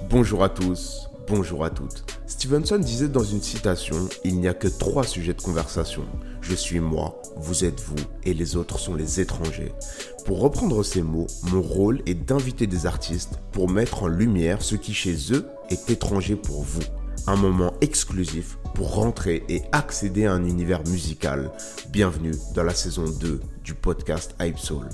Bonjour à tous, bonjour à toutes. Stevenson disait dans une citation, il n'y a que 3 sujets de conversation. Je suis moi, vous êtes vous, et les autres sont les étrangers. Pour reprendre ces mots, mon rôle est d'inviter des artistes pour mettre en lumière ce qui chez eux est étranger pour vous. Un moment exclusif pour rentrer et accéder à un univers musical. Bienvenue dans la saison 2 du podcast Hype Soul.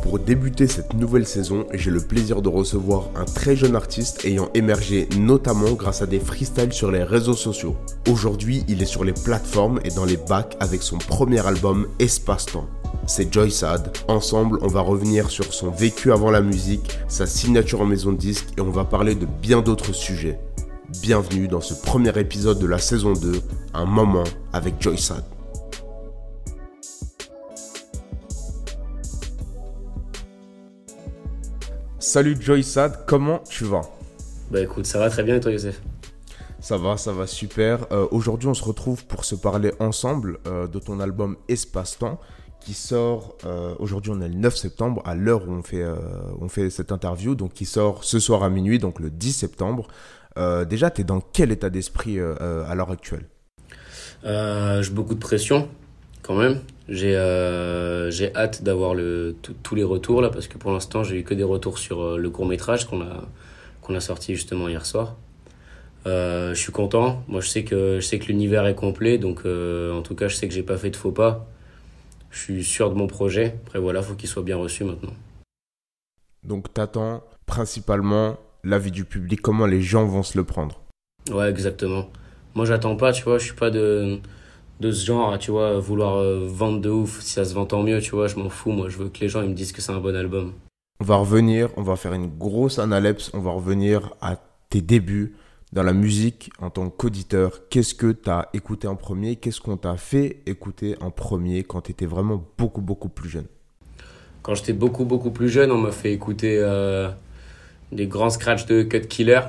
Pour débuter cette nouvelle saison, j'ai le plaisir de recevoir un très jeune artiste ayant émergé notamment grâce à des freestyles sur les réseaux sociaux. Aujourd'hui, il est sur les plateformes et dans les bacs avec son premier album Espace-Temps. C'est Joysad. Ensemble, on va revenir sur son vécu avant la musique, sa signature en maison de disque et on va parler de bien d'autres sujets. Bienvenue dans ce premier épisode de la saison 2, un moment avec Joysad. Salut Joysad, comment tu vas? Bah écoute, ça va très bien et toi Youssef? Ça va super. Aujourd'hui on se retrouve pour se parler ensemble de ton album Espace-Temps qui sort, aujourd'hui on est le 9 septembre à l'heure où on fait cette interview, donc qui sort ce soir à minuit, donc le 10 septembre. Déjà tu es dans quel état d'esprit à l'heure actuelle? J'ai beaucoup de pression quand même. J'ai hâte d'avoir tous les retours là, parce que pour l'instant j'ai eu que des retours sur le court-métrage qu'on a sorti justement hier soir. Je suis content. Moi je sais que l'univers est complet, donc en tout cas je sais que j'ai pas fait de faux pas. Je suis sûr de mon projet. Après voilà, faut qu'il soit bien reçu maintenant. Donc t'attends principalement l'avis du public, comment les gens vont se le prendre? Ouais, exactement. Moi j'attends pas, tu vois, je suis pas de ce genre, tu vois, vouloir vendre de ouf. Si ça se vend, tant mieux, tu vois, je m'en fous. Moi, je veux que les gens ils me disent que c'est un bon album. On va revenir, on va faire une grosse analepse, on va revenir à tes débuts dans la musique en tant qu'auditeur. Qu'est-ce que tu as écouté en premier? Qu'est-ce qu'on t'a fait écouter en premier quand tu étais vraiment beaucoup plus jeune? Quand j'étais beaucoup plus jeune, on m'a fait écouter des grands scratchs de Cut Killer.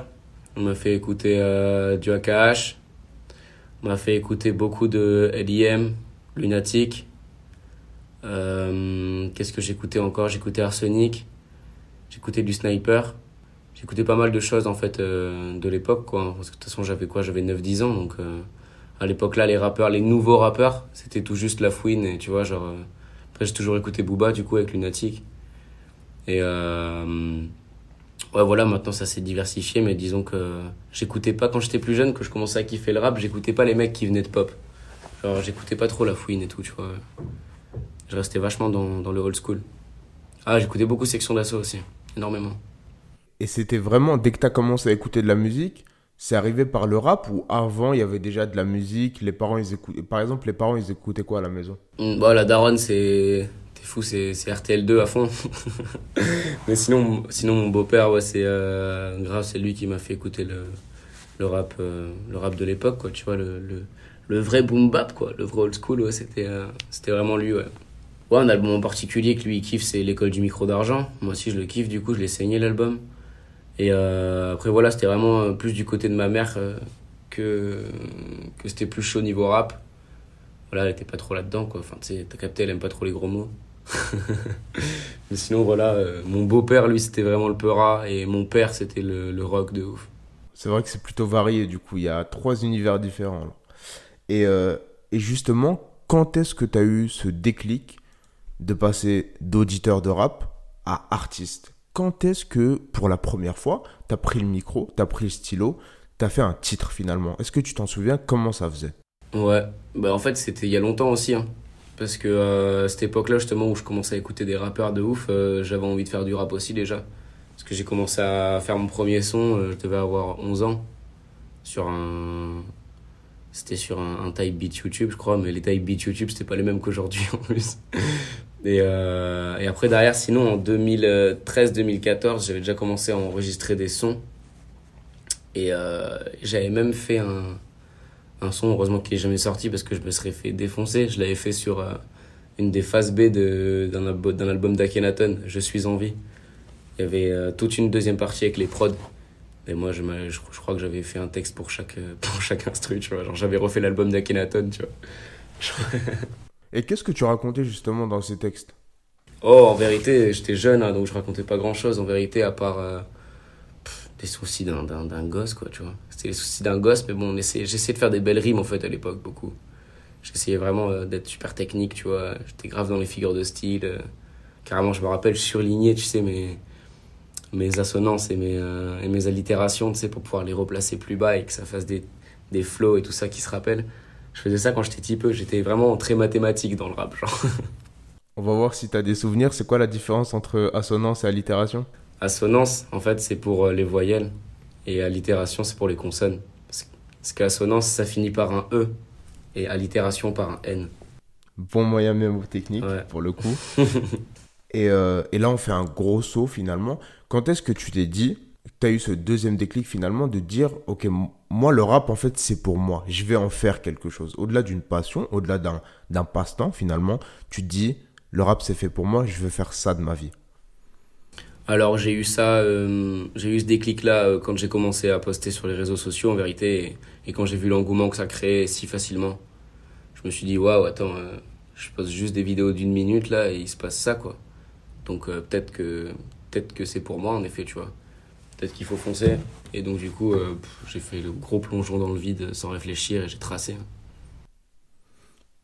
On m'a fait écouter du AKH. On m'a fait écouter beaucoup de L.I.M, Lunatic. Qu'est-ce que j'écoutais encore? J'écoutais Arsenic. J'écoutais du Sniper. J'écoutais pas mal de choses en fait de l'époque, quoi. Parce que de toute façon j'avais 9-10 ans, donc à l'époque là les nouveaux rappeurs, c'était tout juste La Fouine et tu vois genre. Après j'ai toujours écouté Booba du coup avec Lunatic. Et ouais, voilà, maintenant ça s'est diversifié, mais disons que j'écoutais pas quand j'étais plus jeune, que je commençais à kiffer le rap, j'écoutais pas les mecs qui venaient de pop. Genre j'écoutais pas trop La Fouine et tout, tu vois. Je restais vachement dans le old school. Ah, j'écoutais beaucoup Section d'Assaut aussi, énormément. Et c'était vraiment, dès que tu as commencé à écouter de la musique, c'est arrivé par le rap ou avant il y avait déjà de la musique, les parents ils écoutaient, par exemple les parents ils écoutaient quoi à la maison? Bah la daronne c'est... T'es fou, c'est RTL2 à fond. Mais sinon mon beau-père, ouais, c'est grave, c'est lui qui m'a fait écouter le rap de l'époque, quoi, tu vois, le vrai boom bap, quoi, le vrai old school, ouais, c'était vraiment lui, ouais. Ouais, un album en particulier que lui il kiffe, c'est L'école du micro d'argent. Moi aussi je le kiffe, du coup je l'ai saigné l'album. Et après voilà, c'était vraiment plus du côté de ma mère que c'était plus chaud niveau rap. Voilà, elle était pas trop là-dedans, quoi. Enfin, tu sais, t'as capté, elle aime pas trop les gros mots. Mais sinon, voilà, mon beau-père, lui, c'était vraiment le peura, et mon père, c'était le rock de ouf. C'est vrai que c'est plutôt varié, du coup, il y a 3 univers différents. Là. Et justement, quand est-ce que tu as eu ce déclic de passer d'auditeur de rap à artiste? Quand est-ce que, pour la première fois, tu as pris le micro, tu as pris le stylo, tu as fait un titre finalement? Est-ce que tu t'en souviens comment ça faisait? Ouais, bah en fait, c'était il y a longtemps aussi, hein. Parce que à cette époque-là, justement, où je commençais à écouter des rappeurs de ouf, j'avais envie de faire du rap aussi déjà. Parce que j'ai commencé à faire mon premier son, je devais avoir 11 ans, c'était sur un type beat YouTube, je crois, mais les type beat YouTube, c'était pas les mêmes qu'aujourd'hui en plus. Et après, derrière, sinon, en 2013-2014, j'avais déjà commencé à enregistrer des sons. Et j'avais même fait un son, heureusement qu'il n'est jamais sorti parce que je me serais fait défoncer. Je l'avais fait sur une des phases B d'un album d'Akhenaton, Je suis en vie. Il y avait toute une deuxième partie avec les prods. Et moi, je crois que j'avais fait un texte pour pour chaque instru, tu vois. Genre, j'avais refait l'album d'Akhenaton, tu vois. Et qu'est-ce que tu racontais justement dans ces textes? Oh, en vérité, j'étais jeune, hein, donc je racontais pas grand-chose, en vérité, à part des soucis d'un gosse, quoi, tu vois. C'était les soucis d'un gosse, mais bon, j'essayais de faire des belles rimes, en fait, à l'époque, beaucoup. J'essayais vraiment d'être super technique, tu vois. J'étais grave dans les figures de style. Carrément, je me rappelle, je surlignais, tu sais, mes assonances et mes allitérations, tu sais, pour pouvoir les replacer plus bas et que ça fasse des flows et tout ça qui se rappellent. Je faisais ça quand j'étais petit peu, j'étais vraiment très mathématique dans le rap, genre. On va voir si tu as des souvenirs. C'est quoi la différence entre assonance et allitération? Assonance, en fait, c'est pour les voyelles et allitération, c'est pour les consonnes. Parce qu'assonance, ça finit par un E et allitération par un N. Bon moyen mémotechnique, Ouais. pour le coup. Et là, on fait un gros saut finalement. Quand est-ce que tu t'es dit, tu as eu ce deuxième déclic finalement de dire, ok, moi, le rap, en fait, c'est pour moi. Je vais en faire quelque chose. Au-delà d'une passion, au-delà d'un passe-temps, finalement, tu te dis, le rap, c'est fait pour moi, je veux faire ça de ma vie. Alors j'ai eu ce déclic-là quand j'ai commencé à poster sur les réseaux sociaux en vérité et quand j'ai vu l'engouement que ça créait si facilement. Je me suis dit waouh, attends, je poste juste des vidéos d'une minute là et il se passe ça quoi. Donc peut-être que c'est pour moi en effet, tu vois. Peut-être qu'il faut foncer et donc du coup j'ai fait le gros plongeon dans le vide sans réfléchir et j'ai tracé.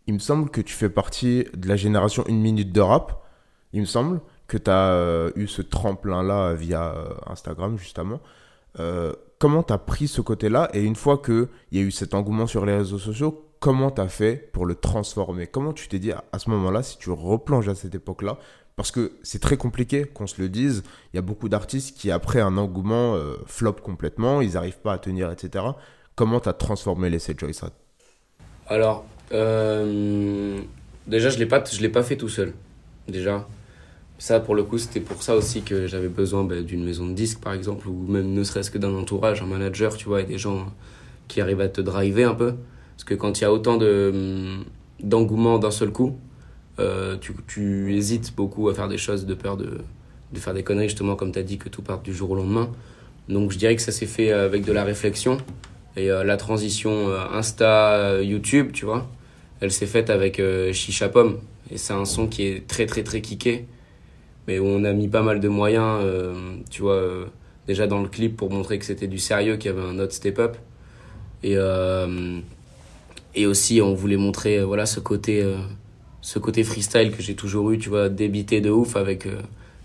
Il me semble que tu fais partie de la génération une minute de rap. Il me semble que tu as eu ce tremplin-là via Instagram, justement. Comment tu as pris ce côté-là? Et une fois qu'il y a eu cet engouement sur les réseaux sociaux, comment tu as fait pour le transformer? Comment tu t'es dit à ce moment-là, si tu replonges à cette époque-là? Parce que c'est très compliqué qu'on se le dise. Il y a beaucoup d'artistes qui, après un engouement, flopent complètement. Ils n'arrivent pas à tenir, etc. Comment tu as transformé l'essai Joyce? Alors déjà je l'ai pas fait tout seul. Déjà. Ça, pour le coup, c'était pour ça aussi que j'avais besoin d'une maison de disques, par exemple, ou même ne serait-ce que d'un entourage, un manager, tu vois, et des gens qui arrivent à te driver un peu. Parce que quand il y a autant d'engouement d'un seul coup, tu hésites beaucoup à faire des choses de peur de faire des conneries, justement, comme tu as dit, que tout parte du jour au lendemain. Donc je dirais que ça s'est fait avec de la réflexion. Et la transition YouTube, tu vois, elle s'est faite avec Chicha Pomme. Et c'est un son qui est très, très, très kické mais où on a mis pas mal de moyens, tu vois, déjà dans le clip pour montrer que c'était du sérieux, qu'il y avait un autre step-up. Et aussi, on voulait montrer voilà, ce côté freestyle que j'ai toujours eu, tu vois, débité de ouf avec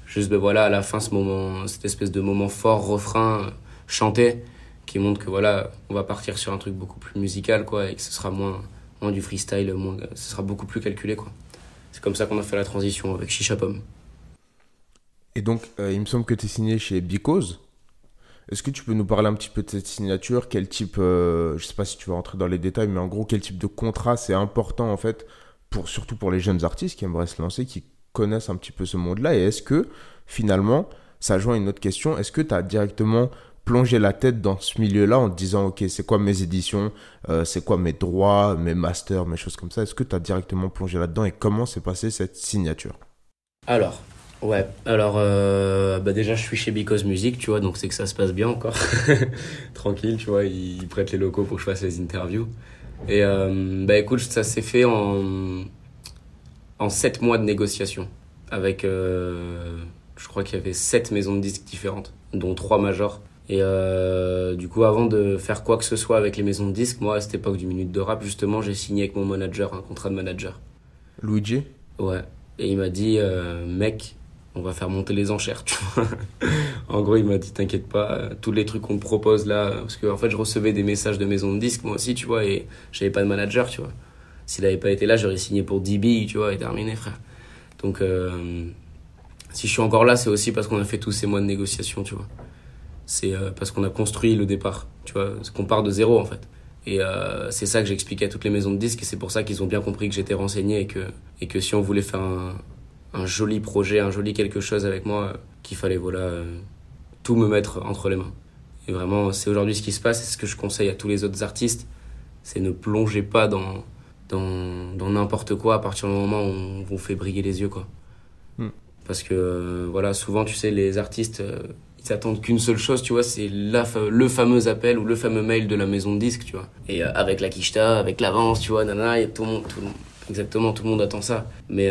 juste, voilà, à la fin, cette espèce de moment fort, refrain, chanté, qui montre que voilà, on va partir sur un truc beaucoup plus musical, quoi, et que ce sera moins du freestyle, ce sera beaucoup plus calculé, quoi. C'est comme ça qu'on a fait la transition avec Chicha Pomme. Et donc, il me semble que tu es signé chez Because. Est-ce que tu peux nous parler un petit peu de cette signature? Quel type, je ne sais pas si tu vas rentrer dans les détails, mais en gros, quel type de contrat c'est important en fait, surtout pour les jeunes artistes qui aimeraient se lancer, qui connaissent un petit peu ce monde-là? Et est-ce que finalement, ça joint à une autre question, est-ce que tu as directement plongé la tête dans ce milieu-là en te disant, ok, c'est quoi mes éditions, c'est quoi mes droits, mes masters, mes choses comme ça? Est-ce que tu as directement plongé là-dedans et comment s'est passée cette signature? Alors, ouais, alors déjà je suis chez Because Music, tu vois, donc c'est que ça se passe bien encore. Tranquille, tu vois, ils prêtent les locaux pour que je fasse les interviews. Et écoute, ça s'est fait en 7 mois de négociation. Avec, je crois qu'il y avait 7 maisons de disques différentes, dont 3 majors. Et du coup, avant de faire quoi que ce soit avec les maisons de disques, moi à cette époque du Minute de Rap, justement, j'ai signé avec mon manager un contrat de manager. Luigi? Ouais, et il m'a dit, mec, on va faire monter les enchères, tu vois. En gros, il m'a dit, t'inquiète pas, tous les trucs qu'on te propose là, parce que en fait, je recevais des messages de maisons de disques, moi aussi, tu vois, et j'avais pas de manager, tu vois. S'il avait pas été là, j'aurais signé pour DB, tu vois, et terminé, frère. Donc, si je suis encore là, c'est aussi parce qu'on a fait tous ces mois de négociation, tu vois. C'est parce qu'on a construit le départ, tu vois, parce qu'on part de zéro, en fait. Et c'est ça que j'expliquais à toutes les maisons de disques, et c'est pour ça qu'ils ont bien compris que j'étais renseigné, et que si on voulait faire un joli projet, un joli quelque chose avec moi, qu'il fallait voilà tout me mettre entre les mains. Et vraiment, c'est aujourd'hui ce qui se passe, et ce que je conseille à tous les autres artistes, c'est ne plongez pas dans n'importe quoi à partir du moment où on vous fait briller les yeux, quoi. Parce que voilà, souvent, tu sais, les artistes, ils attendent qu'une seule chose, tu vois, c'est le fameux appel ou le fameux mail de la maison de disque, tu vois. Et avec la quicheta, avec l'avance, tu vois, nanana, et exactement, tout le monde attend ça. Mais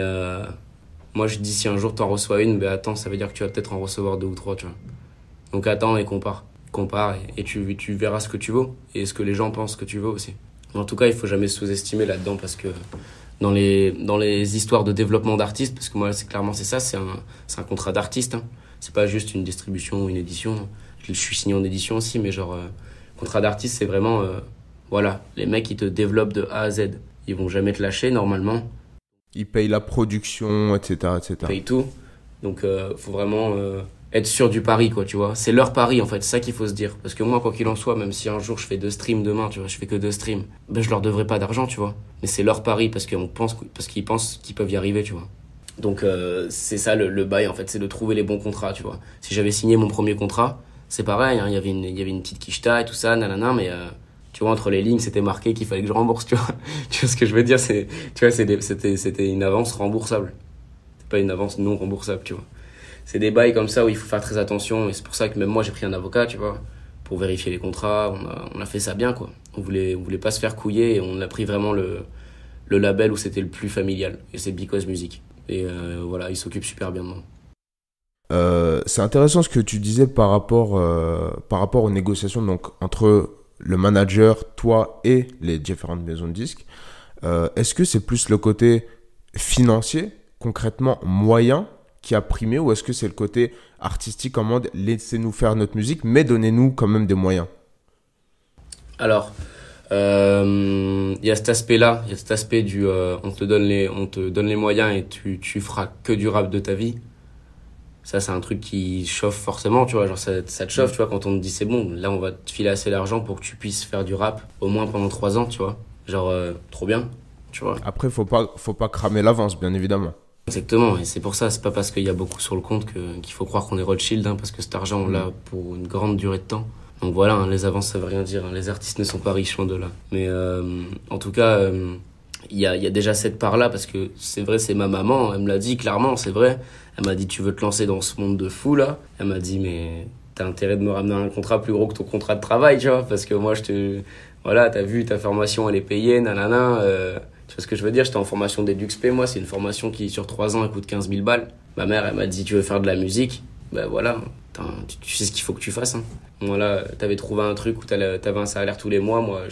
moi, je dis, si un jour t'en reçois une, ben attends, ça veut dire que tu vas peut-être en recevoir 2 ou 3, tu vois. Donc attends et compare. Compare et tu verras ce que tu vaux et ce que les gens pensent que tu vaux aussi. En tout cas, il faut jamais se sous-estimer là-dedans parce que dans les histoires de développement d'artistes, parce que moi, c'est ça, c'est un contrat d'artiste, hein. C'est pas juste une distribution ou une édition. Je suis signé en édition aussi, mais genre, contrat d'artiste, c'est vraiment, voilà, les mecs, ils te développent de A à Z. Ils vont jamais te lâcher, normalement. Ils payent la production, etc., etc. Ils payent tout. Donc, faut vraiment être sûr du pari, quoi, tu vois. C'est leur pari, en fait, c'est ça qu'il faut se dire. Parce que moi, quoi qu'il en soit, même si un jour je fais 2 streams demain, tu vois, je fais que 2 streams, ben, je leur devrai pas d'argent, tu vois. Mais c'est leur pari parce qu'ils pensent qu'ils peuvent y arriver, tu vois. Donc c'est ça le bail en fait, c'est de trouver les bons contrats, tu vois. Si j'avais signé mon premier contrat, c'est pareil, hein, il y avait une petite quicheta et tout ça, nanana, mais tu vois, entre les lignes, c'était marqué qu'il fallait que je rembourse, tu vois. Tu vois ce que je veux dire, tu vois, c'était une avance remboursable. C'est pas une avance non remboursable, tu vois. C'est des bails comme ça où il faut faire très attention et c'est pour ça que même moi j'ai pris un avocat, tu vois, pour vérifier les contrats, on a fait ça bien, quoi. On voulait pas se faire couiller et on a pris vraiment le label où c'était le plus familial et c'est Because Music. Et voilà, il s'occupe super bien de moi. C'est intéressant ce que tu disais par rapport aux négociations donc, entre le manager, toi et les différentes maisons de disques. Est-ce que c'est plus le côté financier, concrètement moyen, qui a primé ou est-ce que c'est le côté artistique en mode laissez-nous faire notre musique mais donnez-nous quand même des moyens? Alors, il y a cet aspect-là, il y a cet aspect du on te donne les moyens et tu feras que du rap de ta vie. Ça c'est un truc qui chauffe forcément, tu vois, genre ça te chauffe, tu vois, quand on te dit c'est bon, là on va te filer assez d'argent pour que tu puisses faire du rap au moins pendant 3 ans, tu vois. Genre trop bien, tu vois. Après faut pas cramer l'avance bien évidemment. Exactement, et c'est pour ça, c'est pas parce qu'il y a beaucoup sur le compte qu'il faut croire qu'on est Rothschild, hein, parce que cet argent on l'a pour une grande durée de temps. Donc voilà, hein, les avances ça veut rien dire, hein, les artistes ne sont pas riches loin de là. Mais en tout cas, il y a déjà cette part-là, parce que c'est vrai, c'est ma maman, elle me l'a dit clairement, c'est vrai. Elle m'a dit, tu veux te lancer dans ce monde de fou là? Elle m'a dit, mais t'as intérêt de me ramener un contrat plus gros que ton contrat de travail, tu vois, parce que moi voilà, t'as vu, ta formation elle est payée, nanana, tu vois ce que je veux dire, j'étais en formation d'EduxP, moi c'est une formation qui sur 3 ans elle coûte 15 000 balles. Ma mère elle m'a dit, tu veux faire de la musique? Ben voilà, tu sais ce qu'il faut que tu fasses, hein. Voilà, t'avais trouvé un truc où t'avais un salaire tous les mois, moi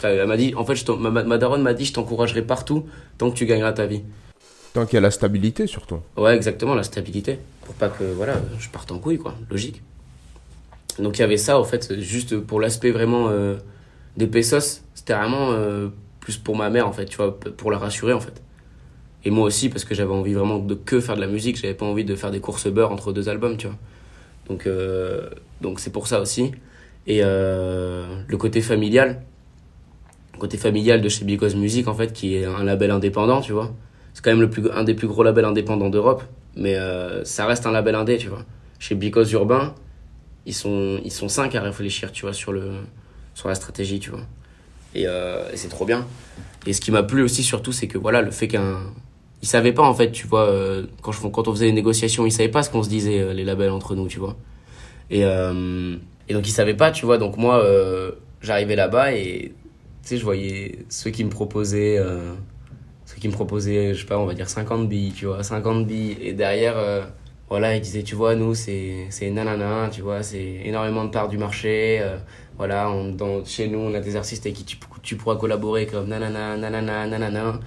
elle m'a dit, en fait ma daronne m'a dit, je t'encouragerai partout tant que tu gagneras ta vie. Tant qu'il y a la stabilité surtout. Ouais, exactement, la stabilité, pour pas que voilà, je parte en couille, quoi, logique. Donc il y avait ça, en fait, juste pour l'aspect vraiment des pesos, c'était vraiment plus pour ma mère, en fait, tu vois, pour la rassurer, en fait. Et moi aussi, parce que j'avais envie vraiment de que faire de la musique, j'avais pas envie de faire des courses beurre entre 2 albums, tu vois. Donc c'est pour ça aussi. Et le côté familial de chez Because Music, en fait, qui est un label indépendant, tu vois. C'est quand même un des plus gros labels indépendants d'Europe, mais ça reste un label indé, tu vois. Chez Because Urbain, ils sont 5 à réfléchir, tu vois, sur la stratégie, tu vois. Et c'est trop bien. Et ce qui m'a plu aussi, surtout, c'est que voilà, le fait ils savaient pas, en fait, tu vois, quand on faisait les négociations, ils savaient pas ce qu'on se disait, les labels entre nous, tu vois. Et donc, ils savaient pas, tu vois. Donc, moi, j'arrivais là-bas et, tu sais, je voyais ceux qui me proposaient, je sais pas, on va dire 50 billes, tu vois, 50 billes. Et derrière, voilà, ils disaient, tu vois, nous, c'est nanana, tu vois, c'est énormément de parts du marché. Voilà, chez nous, on a des artistes avec qui tu pourras collaborer comme nanana, nanana, nanana.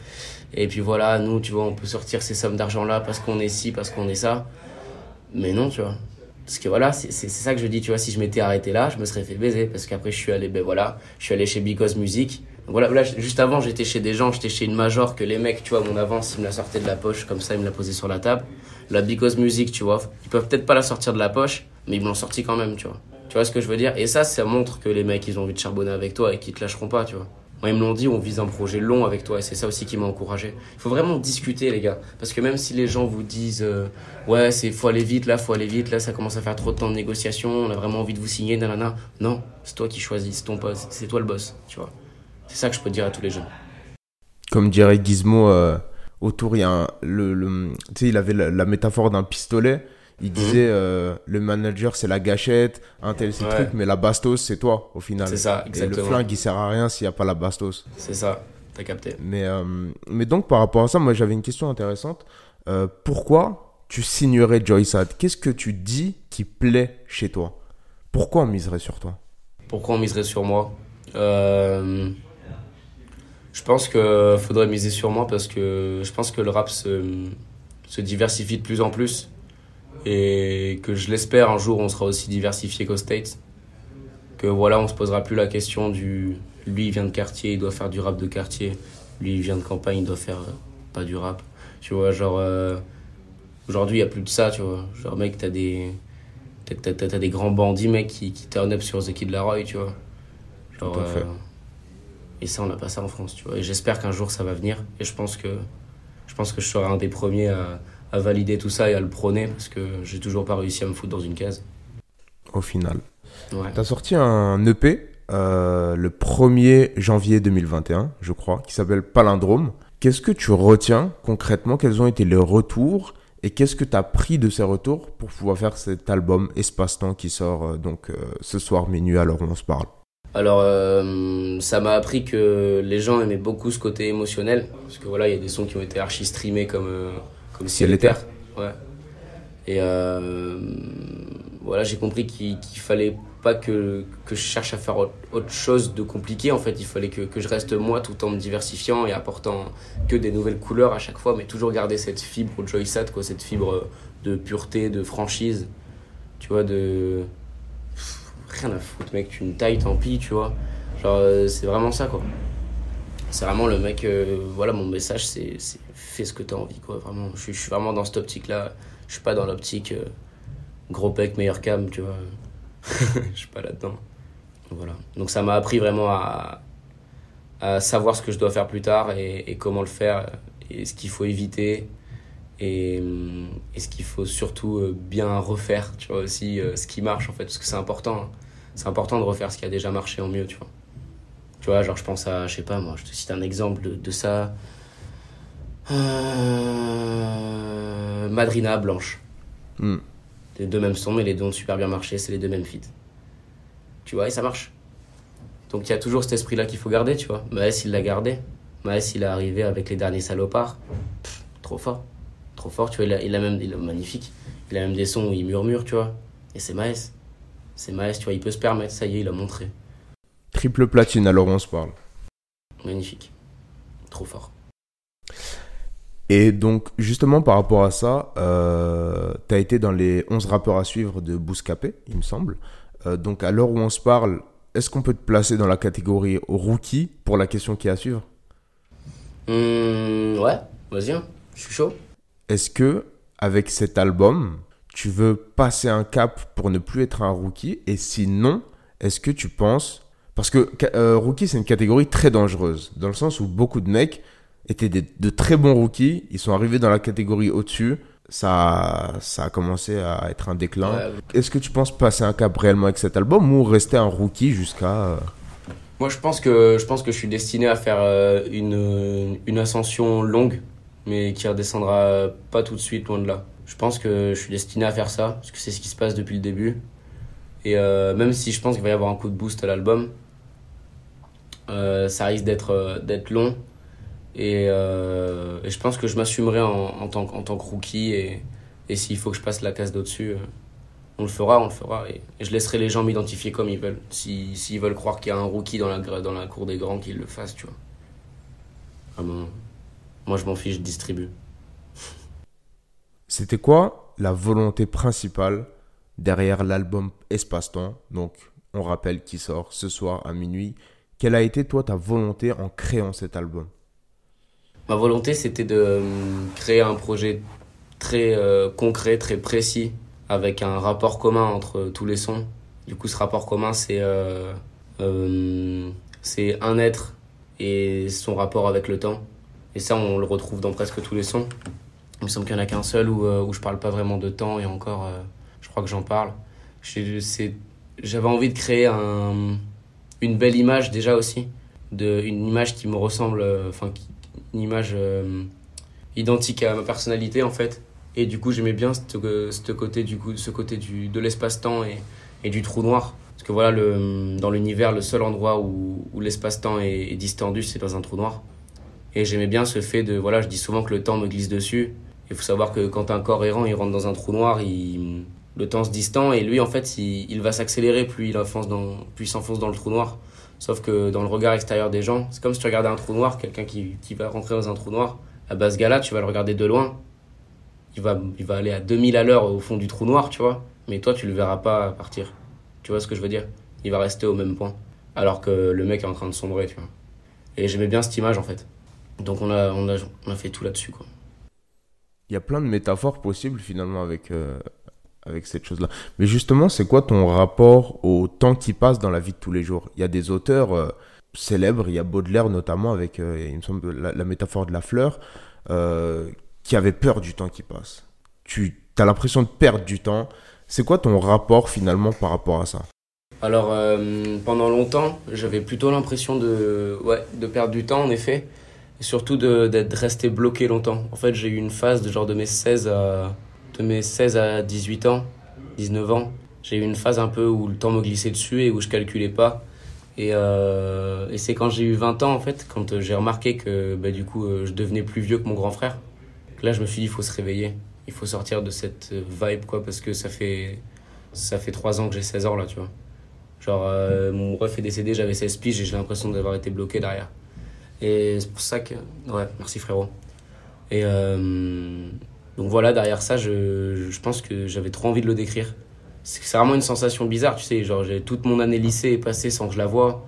Et puis voilà, nous, tu vois, on peut sortir ces sommes d'argent-là parce qu'on est ci, parce qu'on est ça. Mais non, tu vois. Parce que voilà, c'est ça que je dis, tu vois, si je m'étais arrêté là, je me serais fait baiser. Parce qu'après, je suis allé chez Because Music. Donc voilà, là, juste avant, j'étais chez des gens, j'étais chez une major que les mecs, tu vois, mon avance, ils me la sortaient de la poche, comme ça, ils me la posaient sur la table. La Because Music, tu vois, ils peuvent peut-être pas la sortir de la poche, mais ils me l'ont sorti quand même, tu vois. Tu vois ce que je veux dire? Et ça montre que les mecs, ils ont envie de charbonner avec toi et qu'ils te lâcheront pas, tu vois. Moi, ils me l'ont dit, on vise un projet long avec toi et c'est ça aussi qui m'a encouragé. Il faut vraiment discuter, les gars. Parce que même si les gens vous disent ouais, faut aller vite, là, ça commence à faire trop de temps de négociation, on a vraiment envie de vous signer, nanana. Non, c'est toi qui choisis, c'est ton poste, c'est toi le boss, tu vois. C'est ça que je peux dire à tous les jeunes. Comme dirait Gizmo, autour, il y a tu sais, il avait la métaphore d'un pistolet. Il disait le manager c'est la gâchette, un tel c'est le truc, mais la bastos c'est toi au final. C'est ça, exactement. Et le flingue il sert à rien s'il n'y a pas la bastos. C'est ça, t'as capté. Mais donc par rapport à ça, moi j'avais une question intéressante. Pourquoi tu signerais Joysad? Qu'est-ce que tu dis qui plaît chez toi? Pourquoi on miserait sur toi? Pourquoi on miserait sur moi? Je pense que faudrait miser sur moi parce que je pense que le rap se diversifie de plus en plus et que je l'espère un jour on sera aussi diversifié qu'aux States. Que voilà, on se posera plus la question du lui il vient de quartier, il doit faire du rap de quartier, lui il vient de campagne, il doit faire pas du rap. Tu vois, genre aujourd'hui il y a plus de ça, tu vois. Genre mec, t'as des grands bandits mec qui turn up sur The Kid Laroi, tu vois. Genre Tout à fait. et ça on n'a pas ça en France, tu vois. Et j'espère qu'un jour ça va venir et je pense que je serai un des premiers à valider tout ça et à le prôner parce que j'ai toujours pas réussi à me foutre dans une case. Au final. Ouais. T'as sorti un EP le 1er janvier 2021, je crois, qui s'appelle Palindrome. Qu'est-ce que tu retiens concrètement? Quels ont été les retours? Et qu'est-ce que tu as pris de ces retours pour pouvoir faire cet album Espace-Temps qui sort ce soir minuit à l'heure où on se parle? Alors, ça m'a appris que les gens aimaient beaucoup ce côté émotionnel. Parce que voilà, il y a des sons qui ont été archi streamés comme Ciel et Terre. Ouais. Et voilà, j'ai compris qu'il fallait pas que je cherche à faire autre chose de compliqué. En fait, il fallait que je reste moi tout en me diversifiant et apportant que des nouvelles couleurs à chaque fois, mais toujours garder cette fibre Joysad, quoi, cette fibre de pureté, de franchise. Tu vois, de. Rien à foutre, mec, tu me tailles, tant pis, tu vois. Genre, c'est vraiment ça, quoi. C'est vraiment le mec, voilà, mon message, c'est fais ce que t'as envie, quoi. Vraiment, je suis vraiment dans cette optique-là. Je suis pas dans l'optique gros pec, meilleur cam, tu vois. Je suis pas là-dedans. Voilà. Donc ça m'a appris vraiment à savoir ce que je dois faire plus tard et comment le faire et ce qu'il faut éviter et ce qu'il faut surtout bien refaire, tu vois, aussi ce qui marche en fait, parce que c'est important. Hein. C'est important de refaire ce qui a déjà marché en mieux, tu vois. Tu vois, genre je pense à, je sais pas moi, je te cite un exemple de ça. Madrina Blanche. Les deux mêmes sons, mais les deux ont super bien marché, c'est les deux mêmes feats. Tu vois, et ça marche. Donc il y a toujours cet esprit-là qu'il faut garder, tu vois. Maes, il l'a gardé. Maes, il est arrivé avec les derniers salopards. Trop fort. Trop fort, tu vois, il a magnifique. Il a même des sons où il murmure, tu vois. Et c'est Maes. C'est Maes, tu vois, il peut se permettre, ça y est, il a montré. Triple platine, alors on se parle. Magnifique. Trop fort. Et donc, justement, par rapport à ça, tu as été dans les 11 rappeurs à suivre de Bouscapé, il me semble. Donc, à l'heure où on se parle, est-ce qu'on peut te placer dans la catégorie rookie pour la question qui est à suivre? Ouais, vas-y, hein. Je suis chaud. Est-ce que, avec cet album, tu veux passer un cap pour ne plus être un rookie? Et sinon, est-ce que tu penses... Parce que rookie, c'est une catégorie très dangereuse, dans le sens où beaucoup de mecs étaient de très bons rookies, ils sont arrivés dans la catégorie au-dessus, ça a commencé à être un déclin. Ouais. Est-ce que tu penses passer un cap réellement avec cet album ou rester un rookie jusqu'à... Moi, je pense que je suis destiné à faire une ascension longue, mais qui redescendra pas tout de suite, loin de là. Je pense que je suis destiné à faire ça, parce que c'est ce qui se passe depuis le début. Et même si je pense qu'il va y avoir un coup de boost à l'album, ça risque d'être long. Et je pense que je m'assumerai en tant que rookie. Et s'il faut que je passe la case d'au-dessus, on le fera. Et je laisserai les gens m'identifier comme ils veulent. S'ils veulent croire qu'il y a un rookie dans la cour des grands, qu'ils le fassent, tu vois. Vraiment, moi, je m'en fiche, je distribue. C'était quoi la volonté principale derrière l'album Espace-Temps? Donc, on rappelle qu'il sort ce soir à minuit. Quelle a été, toi, ta volonté en créant cet album? Ma volonté, c'était de créer un projet très concret, très précis, avec un rapport commun entre tous les sons. Du coup, ce rapport commun, c'est un être et son rapport avec le temps. Et ça, on le retrouve dans presque tous les sons. Il me semble qu'il n'y en a qu'un seul où je parle pas vraiment de temps, et encore, je crois que j'en parle. J'avais envie de créer une belle image déjà aussi, une image qui me ressemble, une image identique à ma personnalité en fait, Et du coup, j'aimais bien ce côté, de l'espace-temps et du trou noir. Parce que voilà, dans l'univers, le seul endroit où l'espace-temps est distendu, c'est dans un trou noir. Et j'aimais bien ce fait de, voilà, je dis souvent que le temps me glisse dessus. Il faut savoir que quand un corps errant, il rentre dans un trou noir, le temps se distend et lui, en fait, il va s'accélérer plus il s'enfonce dans le trou noir. Sauf que dans le regard extérieur des gens, c'est comme si tu regardais un trou noir, quelqu'un qui va rentrer dans un trou noir. À base gala, tu vas le regarder de loin. Il va aller à 2000 à l'heure au fond du trou noir, tu vois. Mais toi, tu le verras pas partir. Tu vois ce que je veux dire? Il va rester au même point. Alors que le mec est en train de sombrer, tu vois. Et j'aimais bien cette image, en fait. Donc on a fait tout là-dessus, quoi. Il y a plein de métaphores possibles finalement avec cette chose-là. Mais justement, c'est quoi ton rapport au temps qui passe dans la vie de tous les jours? Il y a des auteurs célèbres, il y a Baudelaire notamment avec, il me semble, la métaphore de la fleur, qui avait peur du temps qui passe. Tu as l'impression de perdre du temps. C'est quoi ton rapport finalement par rapport à ça? Alors, pendant longtemps, j'avais plutôt l'impression de perdre du temps, en effet. Et surtout d'être resté bloqué longtemps. En fait, j'ai eu une phase de mes 16 à 18 ans, 19 ans. J'ai eu une phase un peu où le temps me glissait dessus et où je calculais pas. Et c'est quand j'ai eu 20 ans, en fait, quand j'ai remarqué que du coup, je devenais plus vieux que mon grand frère. Là, je me suis dit, il faut se réveiller. Il faut sortir de cette vibe, quoi, parce que ça fait 3 ans que j'ai 16 ans, là, tu vois. Genre, mon ref est décédé, j'avais 16 piges et j'ai l'impression d'avoir été bloqué derrière. Et c'est pour ça que... Ouais, merci frérot. Et donc voilà, derrière ça, je pense que j'avais trop envie de le décrire. C'est vraiment une sensation bizarre, tu sais. Genre, toute mon année lycée est passée sans que je la voie,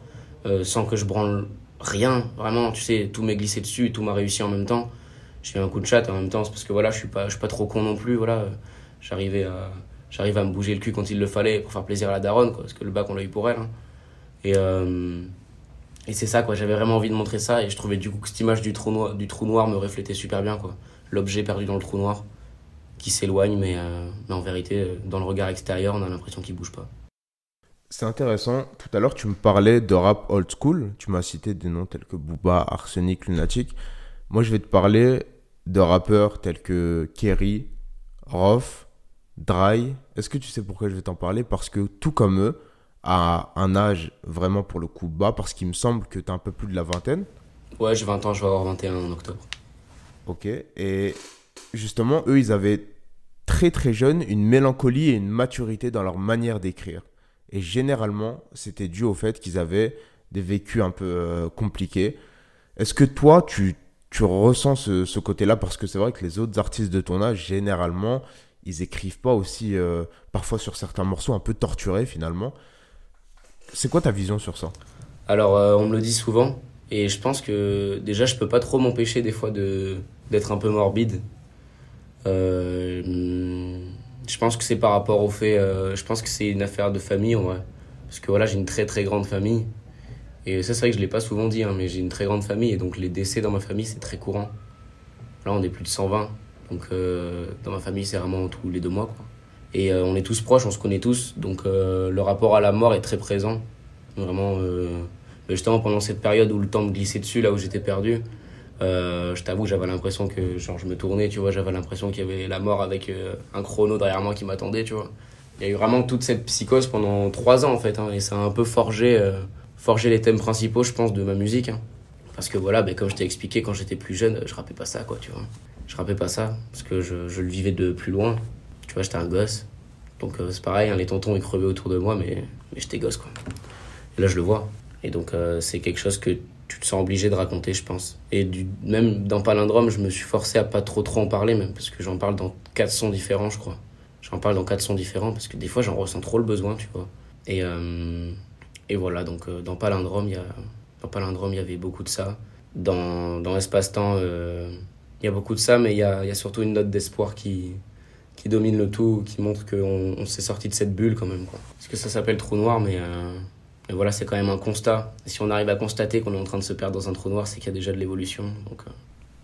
sans que je branle rien, vraiment. Tu sais, tout m'est glissé dessus, tout m'a réussi en même temps. J'ai eu un coup de chatte en même temps, c'est parce que voilà, je suis pas trop con non plus, voilà. J'arrive à me bouger le cul quand il le fallait pour faire plaisir à la daronne, quoi, parce que le bac, on l'a eu pour elle. Hein. Et c'est ça, quoi. J'avais vraiment envie de montrer ça et je trouvais du coup que cette image du trou noir me reflétait super bien, quoi. L'objet perdu dans le trou noir qui s'éloigne, mais en vérité, dans le regard extérieur, on a l'impression qu'il bouge pas. C'est intéressant. Tout à l'heure, tu me parlais de rap old school. Tu m'as cité des noms tels que Booba, Arsenic, Lunatic. Moi, je vais te parler de rappeurs tels que Kerry, Rof, Dry. Est-ce que tu sais pourquoi je vais t'en parler? Parce que tout comme eux, à un âge vraiment pour le coup bas, parce qu'il me semble que tu as un peu plus de la vingtaine. Ouais, j'ai 20 ans, je vais avoir 21 en octobre. Ok, et justement, eux, ils avaient très très jeunes une mélancolie et une maturité dans leur manière d'écrire. Et généralement, c'était dû au fait qu'ils avaient des vécus un peu compliqués. Est-ce que toi, tu ressens ce côté-là? Parce que c'est vrai que les autres artistes de ton âge, généralement, ils écrivent pas aussi, parfois sur certains morceaux, un peu torturés finalement. C'est quoi ta vision sur ça? Alors, on me le dit souvent, et je pense que déjà, je peux pas trop m'empêcher des fois d'être un peu morbide. Je pense que c'est par rapport au fait, je pense que c'est une affaire de famille en vrai. Parce que voilà, j'ai une très très grande famille. Et ça, c'est vrai que je l'ai pas souvent dit, hein, mais j'ai une très grande famille, et donc les décès dans ma famille, c'est très courant. Là, on est plus de 120, donc dans ma famille, c'est vraiment tous les 2 mois, quoi. Et on est tous proches, on se connaît tous, donc le rapport à la mort est très présent. Vraiment, justement, pendant cette période où le temps me glissait dessus, là où j'étais perdu, je t'avoue que j'avais l'impression que genre, je me tournais, tu vois, j'avais l'impression qu'il y avait la mort avec un chrono derrière moi qui m'attendait, tu vois. Il y a eu vraiment toute cette psychose pendant 3 ans, en fait, hein, et ça a un peu forgé les thèmes principaux, je pense, de ma musique. Hein. Parce que voilà, comme je t'ai expliqué, quand j'étais plus jeune, je rappais pas ça, quoi, tu vois. Je rappais pas ça, parce que je le vivais de plus loin. Tu vois, j'étais un gosse. Donc c'est pareil, hein, les tontons ils crevaient autour de moi, mais j'étais gosse, quoi. Et là, je le vois. Et donc c'est quelque chose que tu te sens obligé de raconter, je pense. Et même dans Palindrome, je me suis forcé à pas trop en parler, même, parce que j'en parle dans 4 sons différents, je crois. J'en parle dans 4 sons différents, parce que des fois, j'en ressens trop le besoin, tu vois. Et voilà, donc dans Palindrome, il y avait beaucoup de ça. Dans Espace-Temps, il y a beaucoup de ça, mais il y a surtout une note d'espoir qui domine le tout, qui montre qu'on s'est sorti de cette bulle quand même, quoi. Parce que ça s'appelle trou noir, mais voilà, c'est quand même un constat. Et si on arrive à constater qu'on est en train de se perdre dans un trou noir, c'est qu'il y a déjà de l'évolution. Donc,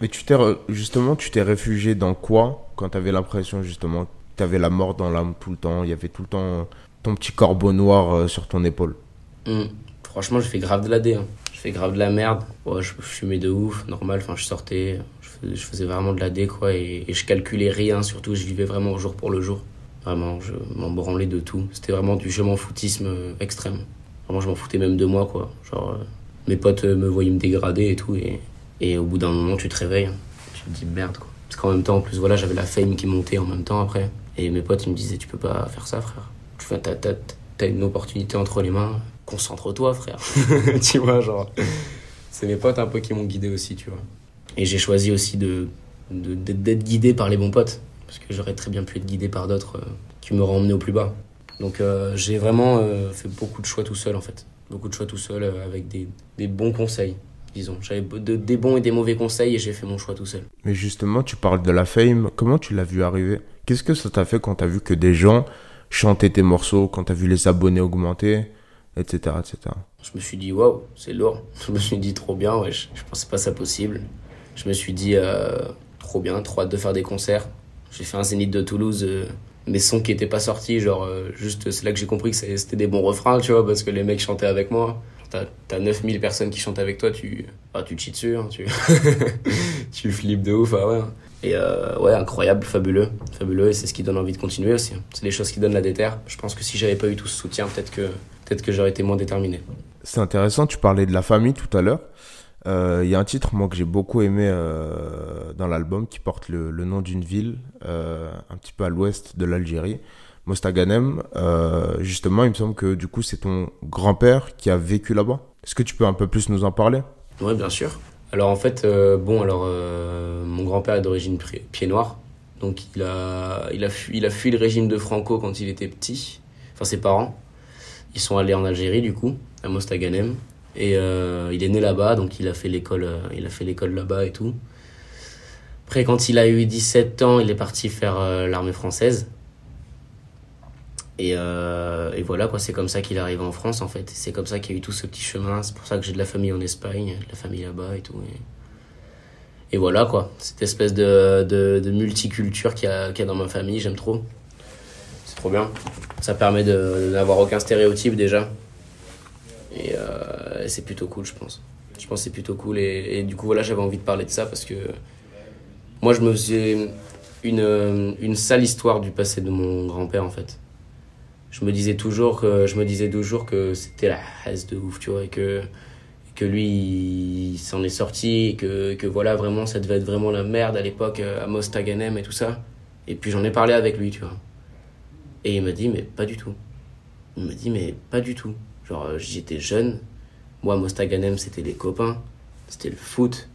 Mais tu t'es réfugié dans quoi quand tu avais l'impression justement que tu avais la mort dans l'âme tout le temps? Il y avait tout le temps ton petit corbeau noir sur ton épaule. Franchement, j'ai fait grave de la D. Hein. Je fais grave de la merde. Ouais, je fumais de ouf, normal. Enfin, je sortais, je faisais vraiment de la dé, quoi. Et je calculais rien, surtout. Je vivais vraiment au jour pour le jour. Vraiment, je m'en branlais de tout. C'était vraiment du je m'en foutisme extrême. Vraiment, je m'en foutais même de moi, quoi. Genre, mes potes me voyaient me dégrader et tout. Et au bout d'un moment, tu te réveilles. Tu te dis merde, quoi. Parce qu'en même temps, en plus, voilà, j'avais la fame qui montait en même temps après. Et mes potes, ils me disaient, tu peux pas faire ça, frère. T'as une opportunité entre les mains. Concentre-toi, frère. Tu vois, genre. C'est mes potes un peu qui m'ont guidé aussi, tu vois. Et j'ai choisi aussi d'être guidé par les bons potes. Parce que j'aurais très bien pu être guidé par d'autres qui m'auraient emmené au plus bas. Donc j'ai vraiment fait beaucoup de choix tout seul, en fait. Beaucoup de choix tout seul avec des bons conseils, disons. J'avais des bons et des mauvais conseils et j'ai fait mon choix tout seul. Mais justement, tu parles de la fame. Comment tu l'as vu arriver? Qu'est-ce que ça t'a fait quand t'as vu que des gens chantaient tes morceaux, quand t'as vu les abonnés augmenter, etc., etc. Je me suis dit, waouh, c'est lourd. Je me suis dit, trop bien, ouais, je pensais pas ça possible. Je me suis dit, trop bien, trop hâte de faire des concerts. J'ai fait un Zénith de Toulouse, mes sons qui étaient pas sortis, genre, juste, c'est là que j'ai compris que c'était des bons refrains, tu vois, parce que les mecs chantaient avec moi. T'as 9000 personnes qui chantent avec toi, tu te chies dessus, hein, tu flippes de ouf, ah ouais. Et ouais, incroyable, fabuleux, et c'est ce qui donne envie de continuer aussi. C'est les choses qui donnent la déterre. Je pense que si j'avais pas eu tout ce soutien, peut-être que j'aurais été moins déterminé. C'est intéressant, tu parlais de la famille tout à l'heure. Il y a un titre, moi, que j'ai beaucoup aimé dans l'album qui porte le nom d'une ville, un petit peu à l'ouest de l'Algérie, Mostaganem. Justement, il me semble que du coup, c'est ton grand-père qui a vécu là-bas. Est-ce que tu peux un peu plus nous en parler? Oui, bien sûr. Alors en fait, mon grand-père est d'origine pied noir. Donc il a fui le régime de Franco quand il était petit. Enfin, ses parents. Ils sont allés en Algérie, du coup, à Mostaganem. Et il est né là-bas, donc il a fait l'école là-bas et tout. Après, quand il a eu 17 ans, il est parti faire l'armée française. Et voilà, quoi, c'est comme ça qu'il est arrivé en France, en fait. C'est comme ça qu'il y a eu tout ce petit chemin. C'est pour ça que j'ai de la famille en Espagne, de la famille là-bas et tout. Et voilà, quoi. Cette espèce de multiculture qu'il y a dans ma famille, j'aime trop. C'est trop bien. Ça permet de n'avoir aucun stéréotype, déjà. Et c'est plutôt cool, je pense. Je pense que c'est plutôt cool. Et du coup, voilà, j'avais envie de parler de ça parce que moi, je me faisais une sale histoire du passé de mon grand-père, en fait. Je me disais toujours que c'était la hasse de ouf, tu vois, et que lui, il s'en est sorti, et que voilà, vraiment, ça devait être vraiment la merde à l'époque, à Mostaganem et tout ça. Et puis j'en ai parlé avec lui, tu vois. Et il m'a dit, mais pas du tout. Il m'a dit, mais pas du tout. Genre, j'étais jeune. Moi, Mostaganem, c'était les copains. C'était le foot.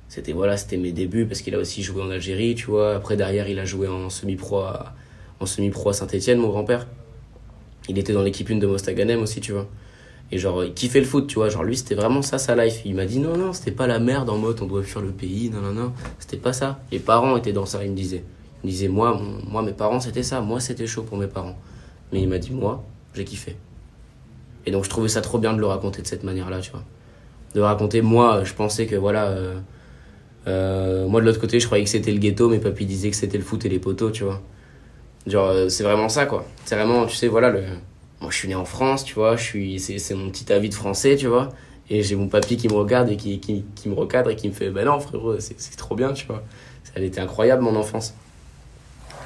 C'était mes débuts, parce qu'il a aussi joué en Algérie, tu vois. Après, derrière, il a joué en semi-pro à Saint-Etienne, mon grand-père. Il était dans l'équipe 1 de Mostaganem aussi, tu vois. Et genre, il kiffait le foot, tu vois. Genre, lui, c'était vraiment ça, sa life. Il m'a dit, non, c'était pas la merde en mode, on doit fuir le pays, non. C'était pas ça. Les parents étaient dans ça, il me disait. Il me disait, moi, mes parents, c'était ça. Moi, c'était chaud pour mes parents. Mais il m'a dit, moi, j'ai kiffé. Et donc, je trouvais ça trop bien de le raconter de cette manière-là, tu vois. De raconter, moi, je pensais que, voilà... moi, de l'autre côté, je croyais que c'était le ghetto, mais papy disait que c'était le foot et les poteaux, tu vois. Genre, c'est vraiment ça, quoi. C'est vraiment, tu sais, voilà, moi, je suis né en France, tu vois, c'est mon petit avis de français, tu vois. Et j'ai mon papy qui me regarde et qui me recadre et qui me fait, bah non, frérot, c'est trop bien, tu vois. Ça a été incroyable, mon enfance.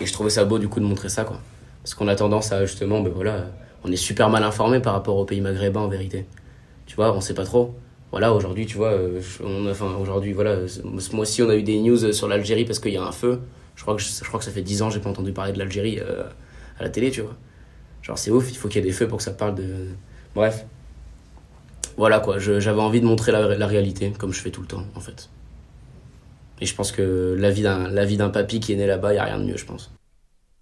Et je trouvais ça beau, du coup, de montrer ça, quoi. Parce qu'on a tendance à, justement, ben voilà, on est super mal informé par rapport aux pays maghrébins, en vérité. Tu vois, on sait pas trop. Voilà, aujourd'hui, tu vois, aujourd'hui, voilà, ce mois-ci, on a eu des news sur l'Algérie parce qu'il y a un feu. Je crois que ça fait 10 ans que j'ai pas entendu parler de l'Algérie à la télé, tu vois. Genre, c'est ouf, il faut qu'il y ait des feux pour que ça parle de... Bref. Voilà, quoi, j'avais envie de montrer la réalité, comme je fais tout le temps, en fait. Et je pense que la vie d'un papy qui est né là-bas, il n'y a rien de mieux, je pense.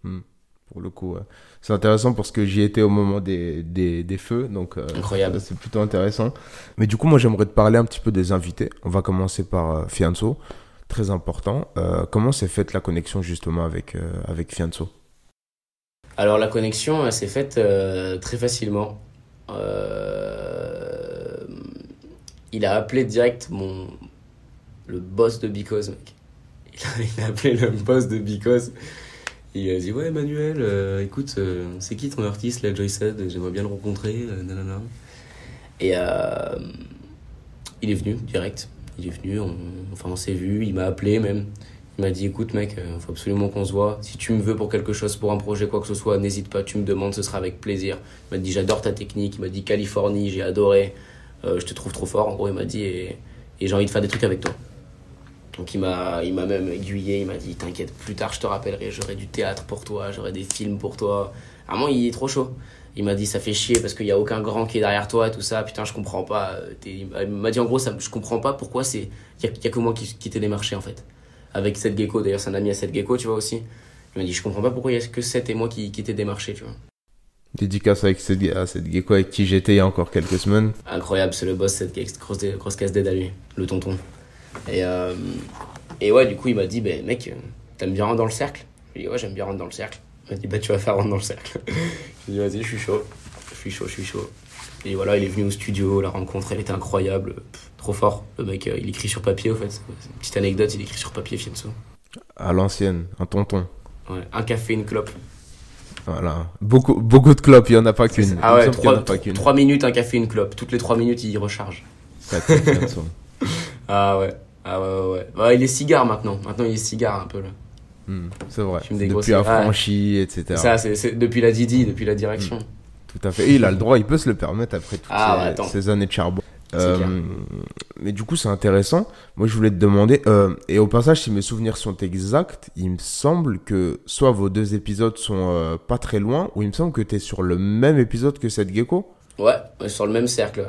Pour le coup, ouais. C'est intéressant parce que j'y étais au moment des feux, donc incroyable. C'est plutôt intéressant. Mais du coup, moi, j'aimerais te parler un petit peu des invités. On va commencer par Fianso, très important. Comment s'est faite la connexion justement avec Fianso? Alors la connexion, elle s'est faite très facilement. Il a appelé direct le boss de Because, mec. Il a appelé le boss de Because. Il a dit, ouais, Manuel, écoute, c'est qui ton artiste, là, Joycead? J'aimerais bien le rencontrer, nanana. Et il est venu direct. Il est venu, on s'est vu, il m'a appelé même. Il m'a dit écoute mec, faut absolument qu'on se voit. Si tu me veux pour quelque chose, pour un projet, quoi que ce soit, n'hésite pas, tu me demandes, ce sera avec plaisir. Il m'a dit j'adore ta technique, il m'a dit Californie, j'ai adoré, je te trouve trop fort. En gros, il m'a dit et j'ai envie de faire des trucs avec toi. Donc il m'a même aiguillé, il m'a dit t'inquiète, plus tard je te rappellerai, j'aurai du théâtre pour toi, j'aurai des films pour toi. Vraiment, il est trop chaud. Il m'a dit ça fait chier parce qu'il n'y a aucun grand qui est derrière toi et tout ça, putain je comprends pas. Il m'a dit en gros je comprends pas pourquoi il y a que moi qui t'ai démarché en fait. Avec Seth Gecko, d'ailleurs c'est un ami à Seth Gecko tu vois aussi. Il m'a dit je comprends pas pourquoi il y a que Seth et moi qui t'ai démarché tu vois. Dédicace avec Seth Gecko avec qui j'étais il y a encore quelques semaines. Incroyable, c'est le boss Seth Gecko, grosse casse d'aide à lui, le tonton. Et ouais du coup il m'a dit mec t'aimes bien rentrer dans le cercle? Je lui ai dit ouais j'aime bien rentrer dans le cercle. Il m'a dit tu vas faire rentrer dans le cercle. Je lui ai dit vas-y je suis chaud. Et voilà il est venu au studio, la rencontre elle était incroyable, trop fort. Le mec il écrit sur papier au fait, c'est une petite anecdote, il écrit sur papier Fianso. À l'ancienne, un tonton. Ouais, un café, une clope. Voilà, beaucoup de clopes, il n'y en a pas qu'une. Ah ouais, 3 minutes, un café, une clope. Toutes les 3 minutes, il recharge. Ah ouais. Ouais, il est cigare maintenant. Maintenant, il est cigare un peu là. C'est vrai. Depuis Affranchi, etc. Ça, c'est depuis la Didi, depuis la direction. Tout à fait. Et il a le droit, il peut se le permettre après toutes ces années de charbon. Mais du coup, c'est intéressant. Moi, je voulais te demander, et au passage, si mes souvenirs sont exacts, il me semble que soit vos 2 épisodes sont pas très loin, ou il me semble que tu es sur le même épisode que Seth Gecko. Ouais, sur le même cercle.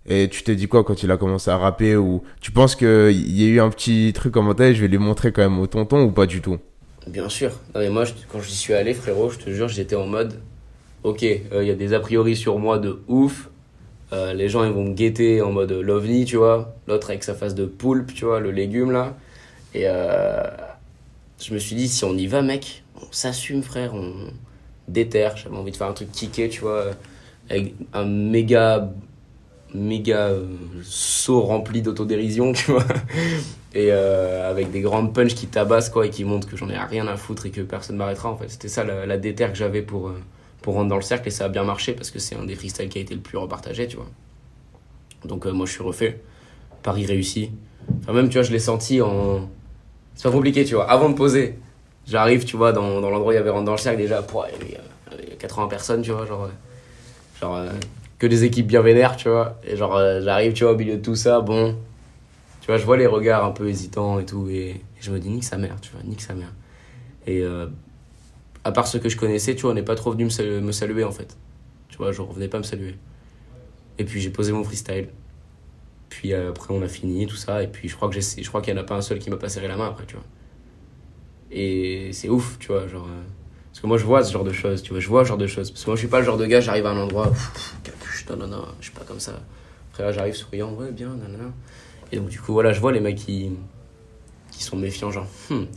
Et tu t'es dit quoi quand il a commencé à rapper, ou tu penses qu'il y a eu un petit truc en mode je vais lui montrer quand même au tonton, ou pas du tout? Bien sûr. Non, mais moi, quand j'y suis allé, frérot, je te jure, j'étais en mode ok, il y a des a priori sur moi de ouf. Les gens ils vont me guetter en mode l'ovni, tu vois, l'autre avec sa face de poulpe, tu vois, le légume là. Et je me suis dit si on y va mec, on s'assume frère, on déterre. J'avais envie de faire un truc kické, tu vois, avec un méga saut rempli d'autodérision, tu vois, et avec des grandes punches qui tabassent quoi et qui montrent que j'en ai rien à foutre et que personne m'arrêtera en fait. C'était ça la déterre que j'avais pour rentrer dans le cercle, et ça a bien marché parce que c'est un des freestyles qui a été le plus repartagé, tu vois. Donc moi je suis refait, pari réussi. Enfin même tu vois je l'ai senti en... C'est pas compliqué tu vois, avant de poser, j'arrive tu vois dans l'endroit où il y avait rentre dans le cercle déjà, il y a 80 personnes tu vois, genre que des équipes bien vénères tu vois, et j'arrive tu vois au milieu de tout ça, bon tu vois je vois les regards un peu hésitants et tout, et je me dis nique sa mère tu vois, nique sa mère. Et à part ceux que je connaissais, tu vois, on n'est pas trop venu me saluer en fait. Tu vois, genre, venez pas me saluer. Et puis j'ai posé mon freestyle. Puis après, on a fini, tout ça. Et puis je crois qu'il n'y en a pas un seul qui m'a pas serré la main après, tu vois. Et c'est ouf, tu vois, genre. Parce que moi, je vois ce genre de choses, tu vois, Parce que moi, je suis pas le genre de gars, j'arrive à un endroit, capuche, non, je suis pas comme ça. Après, là, j'arrive souriant, ouais, bien, nanana. Et donc, du coup, voilà, je vois les mecs qui sont méfiants, genre,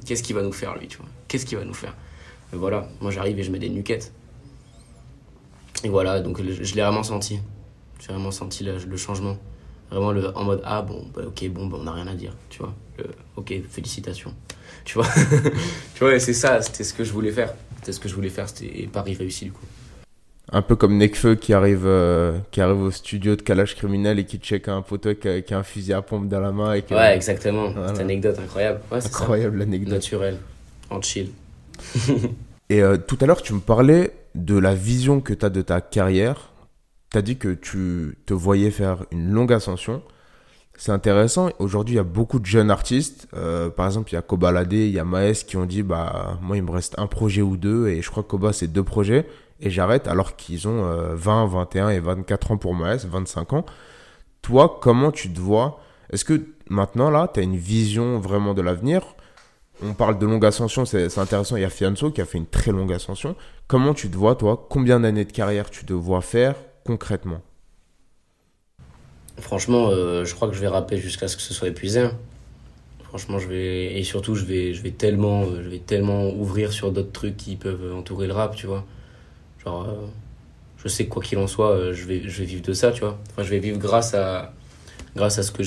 qu'est-ce qu'il va nous faire, lui, tu vois. Qu'est-ce qu'il va nous faire? Mais voilà, moi j'arrive et je mets des nuquettes. Et voilà, donc je l'ai vraiment senti. J'ai vraiment senti le changement. Vraiment en mode, on n'a rien à dire, tu vois. Ok, félicitations. Tu vois, tu vois, c'est ça, c'était ce que je voulais faire. C'était pari réussi du coup. Un peu comme Nekfeu qui arrive au studio de Calage Criminel et qui check un poteau qui a un fusil à pompe dans la main. Ouais, exactement. Voilà. Cette anecdote incroyable. Ouais, c'est incroyable l'anecdote. Naturel, en chill. Et tout à l'heure, tu me parlais de la vision que tu as de ta carrière. Tu as dit que tu te voyais faire une longue ascension. C'est intéressant. Aujourd'hui, il y a beaucoup de jeunes artistes. Par exemple, il y a Kobalade, il y a Maes qui ont dit moi, il me reste un projet ou 2. Et je crois que Koba, c'est 2 projets. Et j'arrête alors qu'ils ont 20, 21 et 24 ans pour Maes, 25 ans. Toi, comment tu te vois? Est-ce que maintenant, là, tu as une vision vraiment de l'avenir? On parle de longue ascension, c'est intéressant. Il y a Fianso qui a fait une très longue ascension. Comment tu te vois, toi? Combien d'années de carrière tu te vois faire concrètement? Franchement, je crois que je vais rapper jusqu'à ce que ce soit épuisé. Hein. Franchement, je vais tellement ouvrir sur d'autres trucs qui peuvent entourer le rap, tu vois. Genre, je sais que quoi qu'il en soit, je vais vivre de ça, tu vois. Enfin, je vais vivre grâce à ce que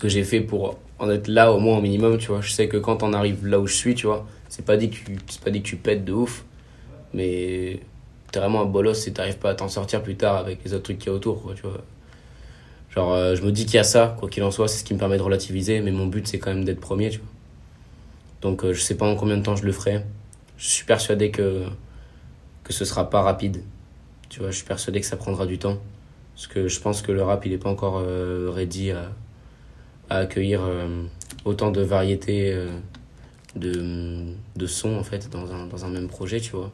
j'ai fait pour en être là au moins au minimum, tu vois. Je sais que quand on arrive là où je suis, tu vois, c'est pas dit que tu pètes de ouf, mais t'es vraiment un bolos si t'arrives pas à t'en sortir plus tard avec les autres trucs qu'il y a autour, quoi, tu vois. Genre, je me dis qu'il y a ça, quoi qu'il en soit, c'est ce qui me permet de relativiser, mais mon but, c'est quand même d'être premier, tu vois. Donc, je sais pas en combien de temps je le ferai. Je suis persuadé que ce sera pas rapide. Tu vois, je suis persuadé que ça prendra du temps. Parce que je pense que le rap, il est pas encore ready à accueillir autant de variétés de sons, en fait, dans un même projet, tu vois.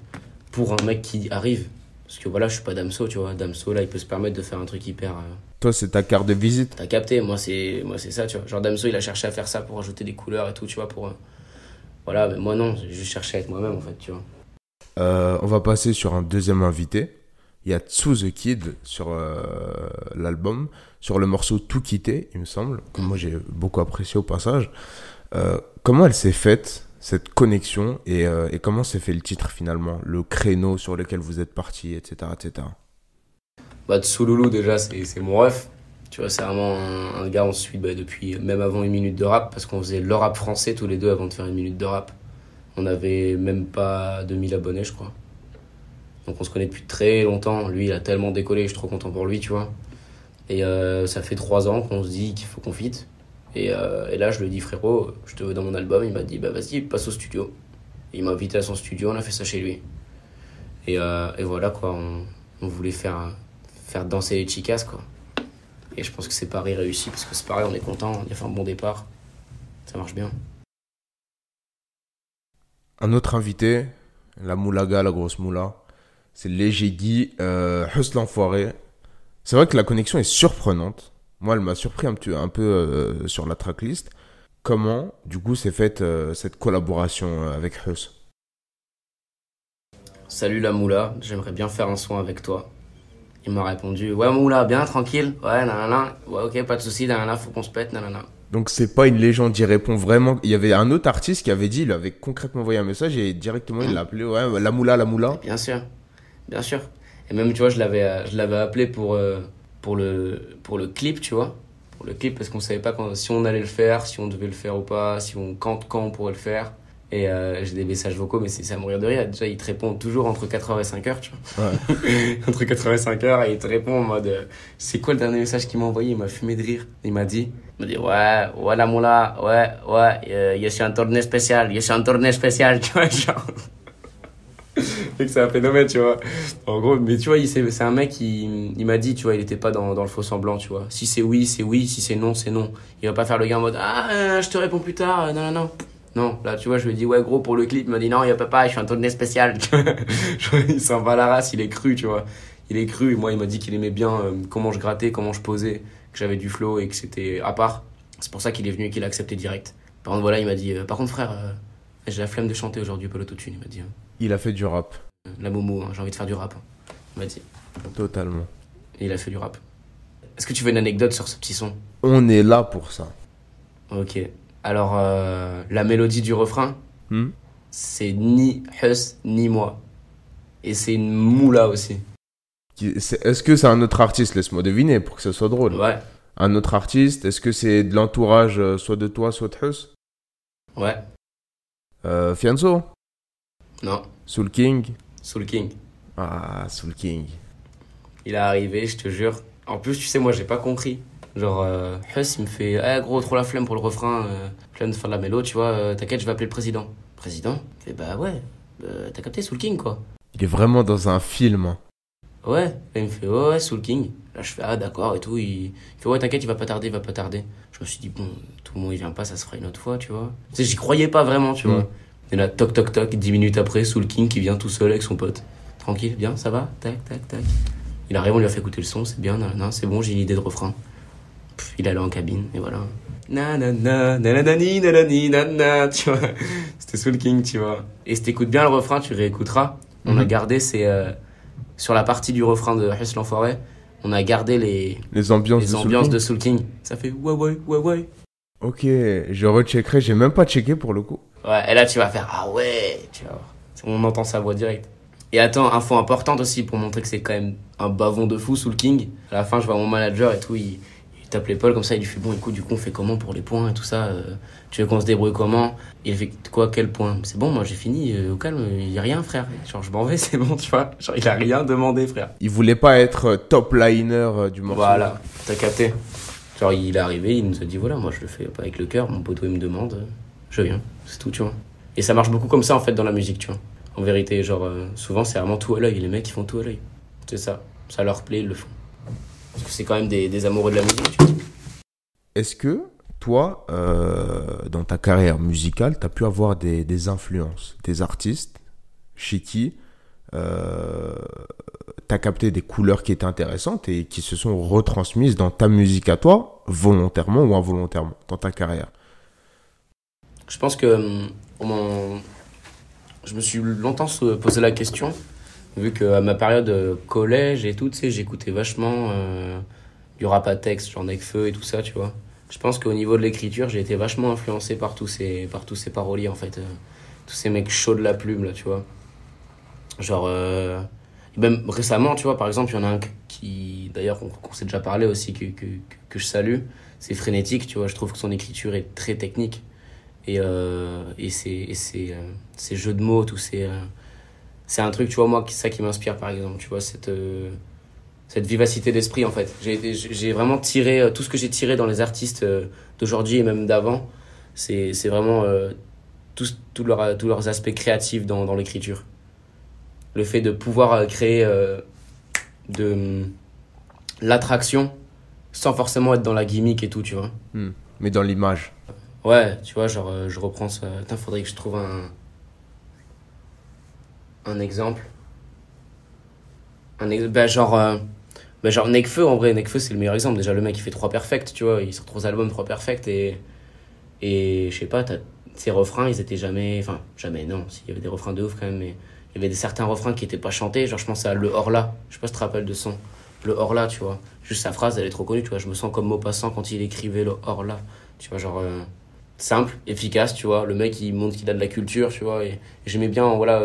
Pour un mec qui arrive. Parce que voilà, je suis pas Damso, tu vois. Damso, là, il peut se permettre de faire un truc hyper... Toi, c'est ta carte de visite. T'as capté, moi c'est ça, tu vois. Genre Damso, il a cherché à faire ça pour ajouter des couleurs et tout, tu vois, pour... Voilà, mais moi non, j'ai juste cherché à être moi-même, en fait, tu vois. On va passer sur un deuxième invité. Il y a Tsu The Kid sur l'album, sur le morceau Tout quitter, il me semble, que moi j'ai beaucoup apprécié au passage. Comment elle s'est faite, cette connexion, et comment s'est fait le titre finalement, le créneau sur lequel vous êtes partis, etc., etc. Bah, Tsouloulou, déjà, c'est mon ref. Tu vois, c'est vraiment un gars, on se suit depuis, même avant une minute de rap, parce qu'on faisait le rap français tous les deux avant de faire une minute de rap. On avait même pas 2000 abonnés, je crois. Donc on se connaît depuis très longtemps. Lui, il a tellement décollé, je suis trop content pour lui, tu vois. Et ça fait 3 ans qu'on se dit qu'il faut qu'on feat. Et là, je lui ai dit, frérot, je te veux dans mon album. Il m'a dit, bah vas-y, passe au studio. Et il m'a invité à son studio, on a fait ça chez lui. Et voilà, quoi, on voulait faire danser les chicas, quoi. Et je pense que c'est pari réussi, parce que c'est pareil, on est content, il a fait un bon départ. Ça marche bien. Un autre invité, la moulaga, la grosse moula, c'est Léger Guy, Huss l'enfoiré. C'est vrai que la connexion est surprenante. Moi, elle m'a surpris un peu sur la tracklist. Comment, du coup, s'est faite cette collaboration avec Huss? Salut la moula, j'aimerais bien faire un son avec toi. Il m'a répondu, ouais moula, bien, tranquille, ouais, nanana, ouais, ok, pas de soucis, nanana, faut qu'on se pète, nanana. Donc c'est pas une légende, il répond vraiment. Il y avait un autre artiste qui avait dit, il avait concrètement envoyé un message et directement il l'a appelé, ouais, la moula, la moula. Bien sûr, bien sûr. Et même, tu vois, je l'avais appelé pour le clip, tu vois. Pour le clip, parce qu'on savait pas si on allait le faire, si on devait le faire ou pas, quand on pourrait le faire. Et j'ai des messages vocaux, mais c'est à mourir de rire. Déjà, il te répond toujours entre 4h et 5h, tu vois. Ouais. Entre 4h et 5h, et il te répond en mode... c'est quoi le dernier message qu'il m'a envoyé? Il m'a fumé de rire. Il m'a dit, ouais, la moula, ouais, je suis un tournée spécial, tu vois, genre... Et que c'est un phénomène, tu vois. En gros, mais tu vois, c'est un mec, il m'a dit, tu vois, il était pas dans le faux semblant, tu vois. Si c'est oui, c'est oui, si c'est non, c'est non. Il va pas faire le gars en mode, je te réponds plus tard, non. Non, là, tu vois, je lui ai dit, ouais, gros, pour le clip, il m'a dit, non, il peut pas, je suis un tournée spécial. Il s'en va la race, il est cru, tu vois. Il est cru, et moi, il m'a dit qu'il aimait bien comment je grattais, comment je posais, que j'avais du flow et que c'était à part. C'est pour ça qu'il est venu et qu'il a accepté direct. Par contre, voilà, il m'a dit, par contre, frère, j'ai la flemme de chanter aujourd'hui, pas l'autotune, il m'a dit. Il a fait du rap. La momo, j'ai envie de faire du rap, il m'a dit. Totalement. Et il a fait du rap. Est-ce que tu veux une anecdote sur ce petit son? On est là pour ça. Ok. Alors, la mélodie du refrain, c'est ni Huss ni moi. Et c'est une moula aussi. Est-ce que c'est un autre artiste? Laisse-moi deviner pour que ça soit drôle. Ouais. Un autre artiste? Est-ce que c'est de l'entourage, soit de toi, soit de Huss? Ouais. Fianso? Non. Soul King? Soul King. Ah, Soul King. Il est arrivé, je te jure. En plus, tu sais, moi, j'ai pas compris. Genre, Huss, il me fait, gros, trop la flemme pour le refrain, flemme de faire de la mélo, tu vois, t'inquiète, je vais appeler le président. Président? Il fait, bah ouais, t'as capté Soul King, quoi. Il est vraiment dans un film. Hein. Ouais, là, il me fait, ouais, Soul King. Là, je fais, d'accord, et tout. Il fait, ouais, t'inquiète, il va pas tarder. Je me suis dit, bon, tout le monde, il vient pas, ça se fera une autre fois, tu vois. Tu sais, j'y croyais pas vraiment, tu vois. Et là, toc, toc, toc, 10 minutes après, Soul King qui vient tout seul avec son pote. Tranquille, bien, ça va? Tac, tac, tac. Il arrive, on lui a fait écouter le son, c'est bien, non, c'est bon, j'ai une idée de refrain. Il allait en cabine, et voilà. Nanana, nananani, nanani, nanana, tu vois. C'était Soul King, tu vois. Et si t'écoutes bien le refrain, tu réécouteras. On a gardé sur la partie du refrain de Huss l'enfoiré, on a gardé les ambiances de Soul King. Ça fait ouais. Ok, je recheckerai, j'ai même pas checké pour le coup. Ouais, et là tu vas faire ah ouais, tu vois. On entend sa voix directe. Et attends, info importante aussi pour montrer que c'est quand même un bavon de fou, Soul King. À la fin, je vois mon manager et tout, il est tape l'épaule comme ça, il lui fait bon écoute, du coup on fait comment pour les points et tout ça, tu veux qu'on se débrouille comment? Il fait quoi, quel point? C'est bon, moi j'ai fini, au calme, il y a rien frère, genre je m'en vais, c'est bon, tu vois, genre il a rien demandé frère. Il voulait pas être top liner du morceau. Voilà, t'as capté. Genre il est arrivé, il nous a dit voilà, moi je le fais pas avec le cœur, mon poteau il me demande, je viens, c'est tout, tu vois. Et ça marche beaucoup comme ça en fait dans la musique, tu vois. En vérité, genre souvent c'est vraiment tout à l'œil, les mecs ils font tout à l'œil. C'est ça, ça leur plaît, ils le font. Parce que c'est quand même des amoureux de la musique, tu vois. Est-ce que toi, dans ta carrière musicale, tu as pu avoir des influences, des artistes chez qui tu as capté des couleurs qui étaient intéressantes et qui se sont retransmises dans ta musique à toi, volontairement ou involontairement, dans ta carrière? Je pense que je me suis longtemps posé la question, vu qu'à ma période collège et tout, tu sais, j'écoutais vachement du rap à texte, genre Nekfeu et tout ça, tu vois. Je pense qu'au niveau de l'écriture, j'ai été vachement influencé par tous ces paroliers, en fait. Tous ces mecs chauds de la plume, là, tu vois. Genre, même récemment, tu vois, par exemple, il y en a un qui, d'ailleurs, qu'on s'est déjà parlé aussi, que je salue, c'est Frénétique, tu vois. Je trouve que son écriture est très technique. Et ces jeux de mots, c'est un truc, tu vois, moi, ça qui m'inspire, par exemple, tu vois, cette vivacité d'esprit, en fait. J'ai vraiment tiré, tout ce que j'ai tiré dans les artistes d'aujourd'hui et même d'avant, c'est vraiment tous leurs aspects créatifs dans l'écriture. Le fait de pouvoir créer de l'attraction sans forcément être dans la gimmick et tout, tu vois. Mais dans l'image. Ouais, tu vois, genre, je reprends ça. Putain, faudrait que je trouve un exemple. Genre Nekfeu, en vrai, Nekfeu, c'est le meilleur exemple. Déjà, le mec, il fait 3 perfects, tu vois. Il sort 3 albums, 3 perfects. Et je sais pas, ses refrains, ils étaient jamais. Enfin, jamais, non. Il y avait des refrains de ouf quand même, mais il y avait certains refrains qui étaient pas chantés. Genre, je pense à Le Horla. Je sais pas si tu te rappelles de son. Le Horla, tu vois. Juste sa phrase, elle est trop connue, tu vois. Je me sens comme Maupassant quand il écrivait Le Horla. Tu vois, genre. Simple, efficace, tu vois. Le mec, il montre qu'il a de la culture, tu vois. Et j'aimais bien, voilà,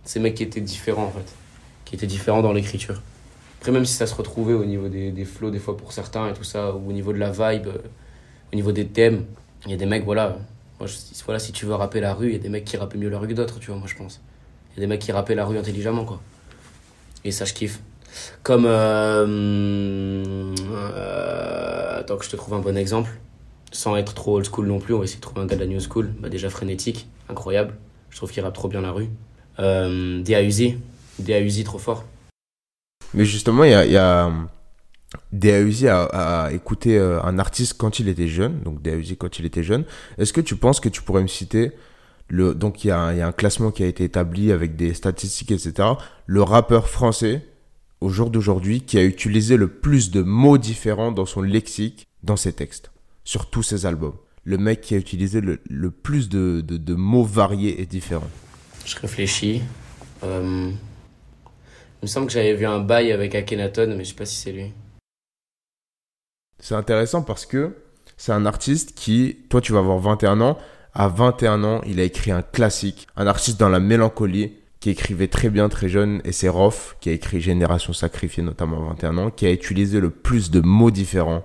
ces mecs qui étaient différents, en fait. Qui étaient différents dans l'écriture. Après, même si ça se retrouvait au niveau des flows, des fois pour certains et tout ça, ou au niveau de la vibe, au niveau des thèmes, il y a des mecs, voilà. Voilà, si tu veux rapper la rue, il y a des mecs qui rappent mieux la rue que d'autres, tu vois, moi, je pense. Il y a des mecs qui rappaient la rue intelligemment, quoi. Et ça, je kiffe. Comme. Attends que je te trouve un bon exemple. Sans être trop old school non plus, on va essayer de trouver un gars de la new school. Bah déjà Frénétique, incroyable. Je trouve qu'il rappe trop bien la rue. D.A.U.Z, trop fort. Mais justement, il y a D.A.U.Z a écouté un artiste quand il était jeune, donc D.A.U.Z quand il était jeune. Est-ce que tu penses que tu pourrais me citer donc il y a un classement qui a été établi avec des statistiques, etc. Le rappeur français, au jour d'aujourd'hui, qui a utilisé le plus de mots différents dans son lexique, dans ses textes, sur tous ses albums. Le mec qui a utilisé le plus de mots variés et différents. Je réfléchis. Il me semble que j'avais vu un bail avec Akhenaton, mais je sais pas si c'est lui. C'est intéressant parce que c'est un artiste qui, toi tu vas avoir 21 ans, à 21 ans, il a écrit un classique, un artiste dans la mélancolie, qui écrivait très bien, très jeune, et c'est Rof, qui a écrit Génération Sacrifiée, notamment à 21 ans, qui a utilisé le plus de mots différents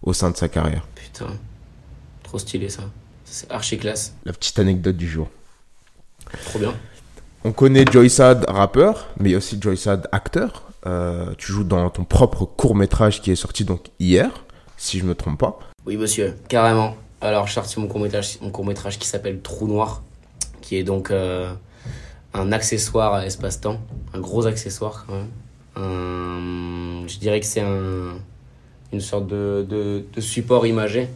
au sein de sa carrière. Putain, trop stylé ça. C'est archi classe. La petite anecdote du jour. Trop bien. On connaît Joysad, rappeur, mais aussi Joysad, acteur. Tu joues dans ton propre court-métrage qui est sorti donc hier, si je me trompe pas. Oui, monsieur, carrément. Alors, j'ai sorti mon court-métrage qui s'appelle Trou Noir, qui est donc un accessoire à espace-temps, un gros accessoire quand même. Je dirais que c'est une sorte de support imagé,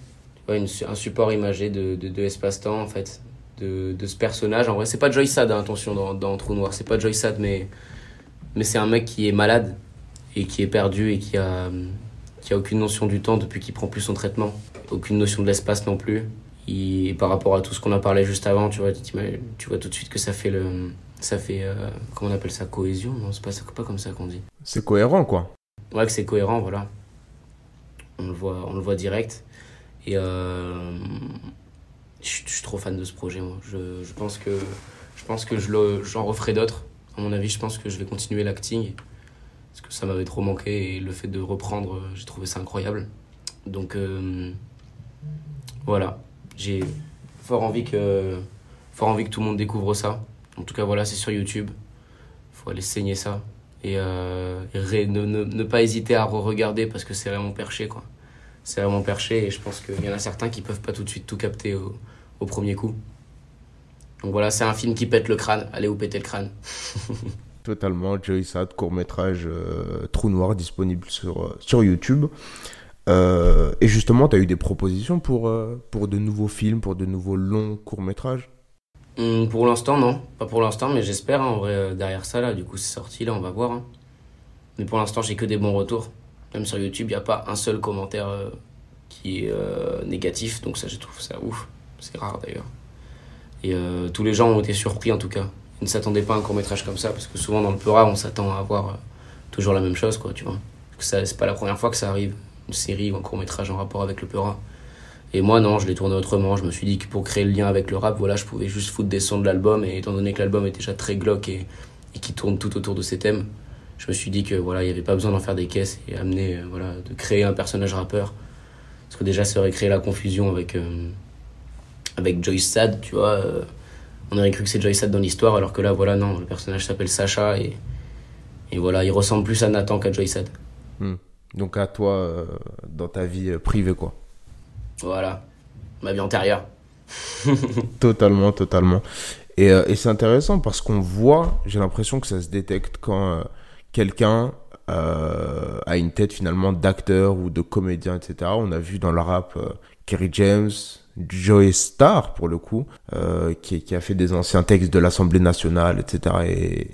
ouais, un support imagé de espace-temps en fait, de ce personnage. En vrai, c'est pas Joysad, hein, attention, dans Trou Noir, c'est pas Joysad, mais c'est un mec qui est malade et qui est perdu et qui a aucune notion du temps depuis qu'il prend plus son traitement, aucune notion de l'espace non plus. Et par rapport à tout ce qu'on a parlé juste avant, tu vois tout de suite que ça fait comment on appelle ça, cohésion? Non, c'est pas comme ça qu'on dit. C'est cohérent, quoi. Ouais, que c'est cohérent, voilà. On le voit direct. Et je suis trop fan de ce projet, moi. Je pense que j'en referai d'autres. À mon avis, je pense que je vais continuer l'acting. Parce que ça m'avait trop manqué et le fait de reprendre, j'ai trouvé ça incroyable. Donc voilà, j'ai fort envie que tout le monde découvre ça. En tout cas, voilà, c'est sur YouTube. Faut aller saigner ça. Et ne pas hésiter à re-regarder parce que c'est vraiment perché, quoi. C'est vraiment perché et je pense qu'il y en a certains qui peuvent pas tout de suite tout capter au premier coup. Donc voilà, c'est un film qui pète le crâne. Allez vous péter le crâne. Totalement, Joey Sad, court-métrage Trou Noir disponible sur YouTube. Et justement, tu as eu des propositions pour de nouveaux films, pour de nouveaux longs courts-métrages? Pour l'instant, non. Pas pour l'instant, mais j'espère, hein, en vrai, derrière ça, là, du coup, c'est sorti, là, on va voir. Hein. Mais pour l'instant, j'ai que des bons retours. Même sur YouTube, il n'y a pas un seul commentaire qui est négatif, donc ça, je trouve ça ouf. C'est rare, d'ailleurs. Et tous les gens ont été surpris, en tout cas. Ils ne s'attendaient pas à un court-métrage comme ça, parce que souvent, dans le Peura, on s'attend à avoir toujours la même chose, quoi, tu vois. Parce que ça, c'est pas la première fois que ça arrive, une série ou un court-métrage en rapport avec le Peura. Et moi, non, je l'ai tourné autrement. Je me suis dit que pour créer le lien avec le rap, voilà, je pouvais juste foutre des sons de l'album. Et étant donné que l'album est déjà très glauque et qui tourne tout autour de ces thèmes, je me suis dit que voilà, il n'y avait pas besoin d'en faire des caisses et amener, voilà, de créer un personnage rappeur. Parce que déjà, ça aurait créé la confusion avec Joey Sad, tu vois. On aurait cru que c'est Joey Sad dans l'histoire, alors que là, voilà, non, le personnage s'appelle Sacha et voilà, il ressemble plus à Nathan qu'à Joey Sad. Donc à toi, dans ta vie privée, quoi. Voilà, ma vie antérieure. Totalement, totalement. Et c'est intéressant parce qu'on voit, j'ai l'impression que ça se détecte quand quelqu'un a une tête finalement d'acteur ou de comédien, etc. On a vu dans le rap Kerry James, Joey Starr pour le coup, qui a fait des anciens textes de l'Assemblée nationale, etc.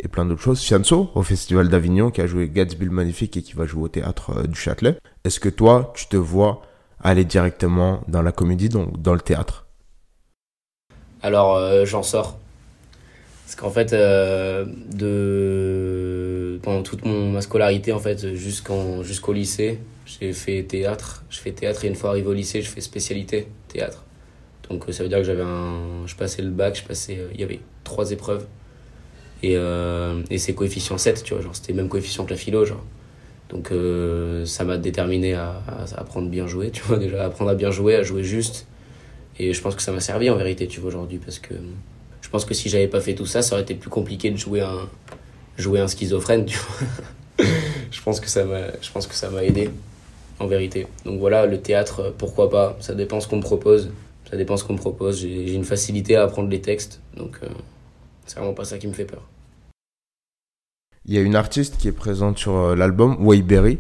Et plein d'autres choses. Fianso au Festival d'Avignon qui a joué Gatsby le Magnifique et qui va jouer au théâtre du Châtelet. Est-ce que toi, tu te vois aller directement dans la comédie, donc dans le théâtre? Alors, j'en sors. Parce qu'en fait, pendant toute ma scolarité, en fait, jusqu'au lycée, j'ai fait théâtre. Je fais théâtre et une fois arrivé au lycée, je fais spécialité théâtre. Donc, ça veut dire que je passais le bac, il y avait 3 épreuves. Et c'est coefficient 7, tu vois, genre, c'était le même coefficient que la philo, genre. Donc ça m'a déterminé à apprendre bien jouer, tu vois, déjà apprendre à bien jouer, à jouer juste. Et je pense que ça m'a servi en vérité, tu vois, aujourd'hui, parce que je pense que si j'avais pas fait tout ça, ça aurait été plus compliqué de jouer un schizophrène, tu vois. Je pense que ça m'a aidé, en vérité. Donc voilà, le théâtre, pourquoi pas, ça dépend ce qu'on me propose. J'ai une facilité à apprendre les textes, donc c'est vraiment pas ça qui me fait peur. Il y a une artiste qui est présente sur l'album, Wayberry.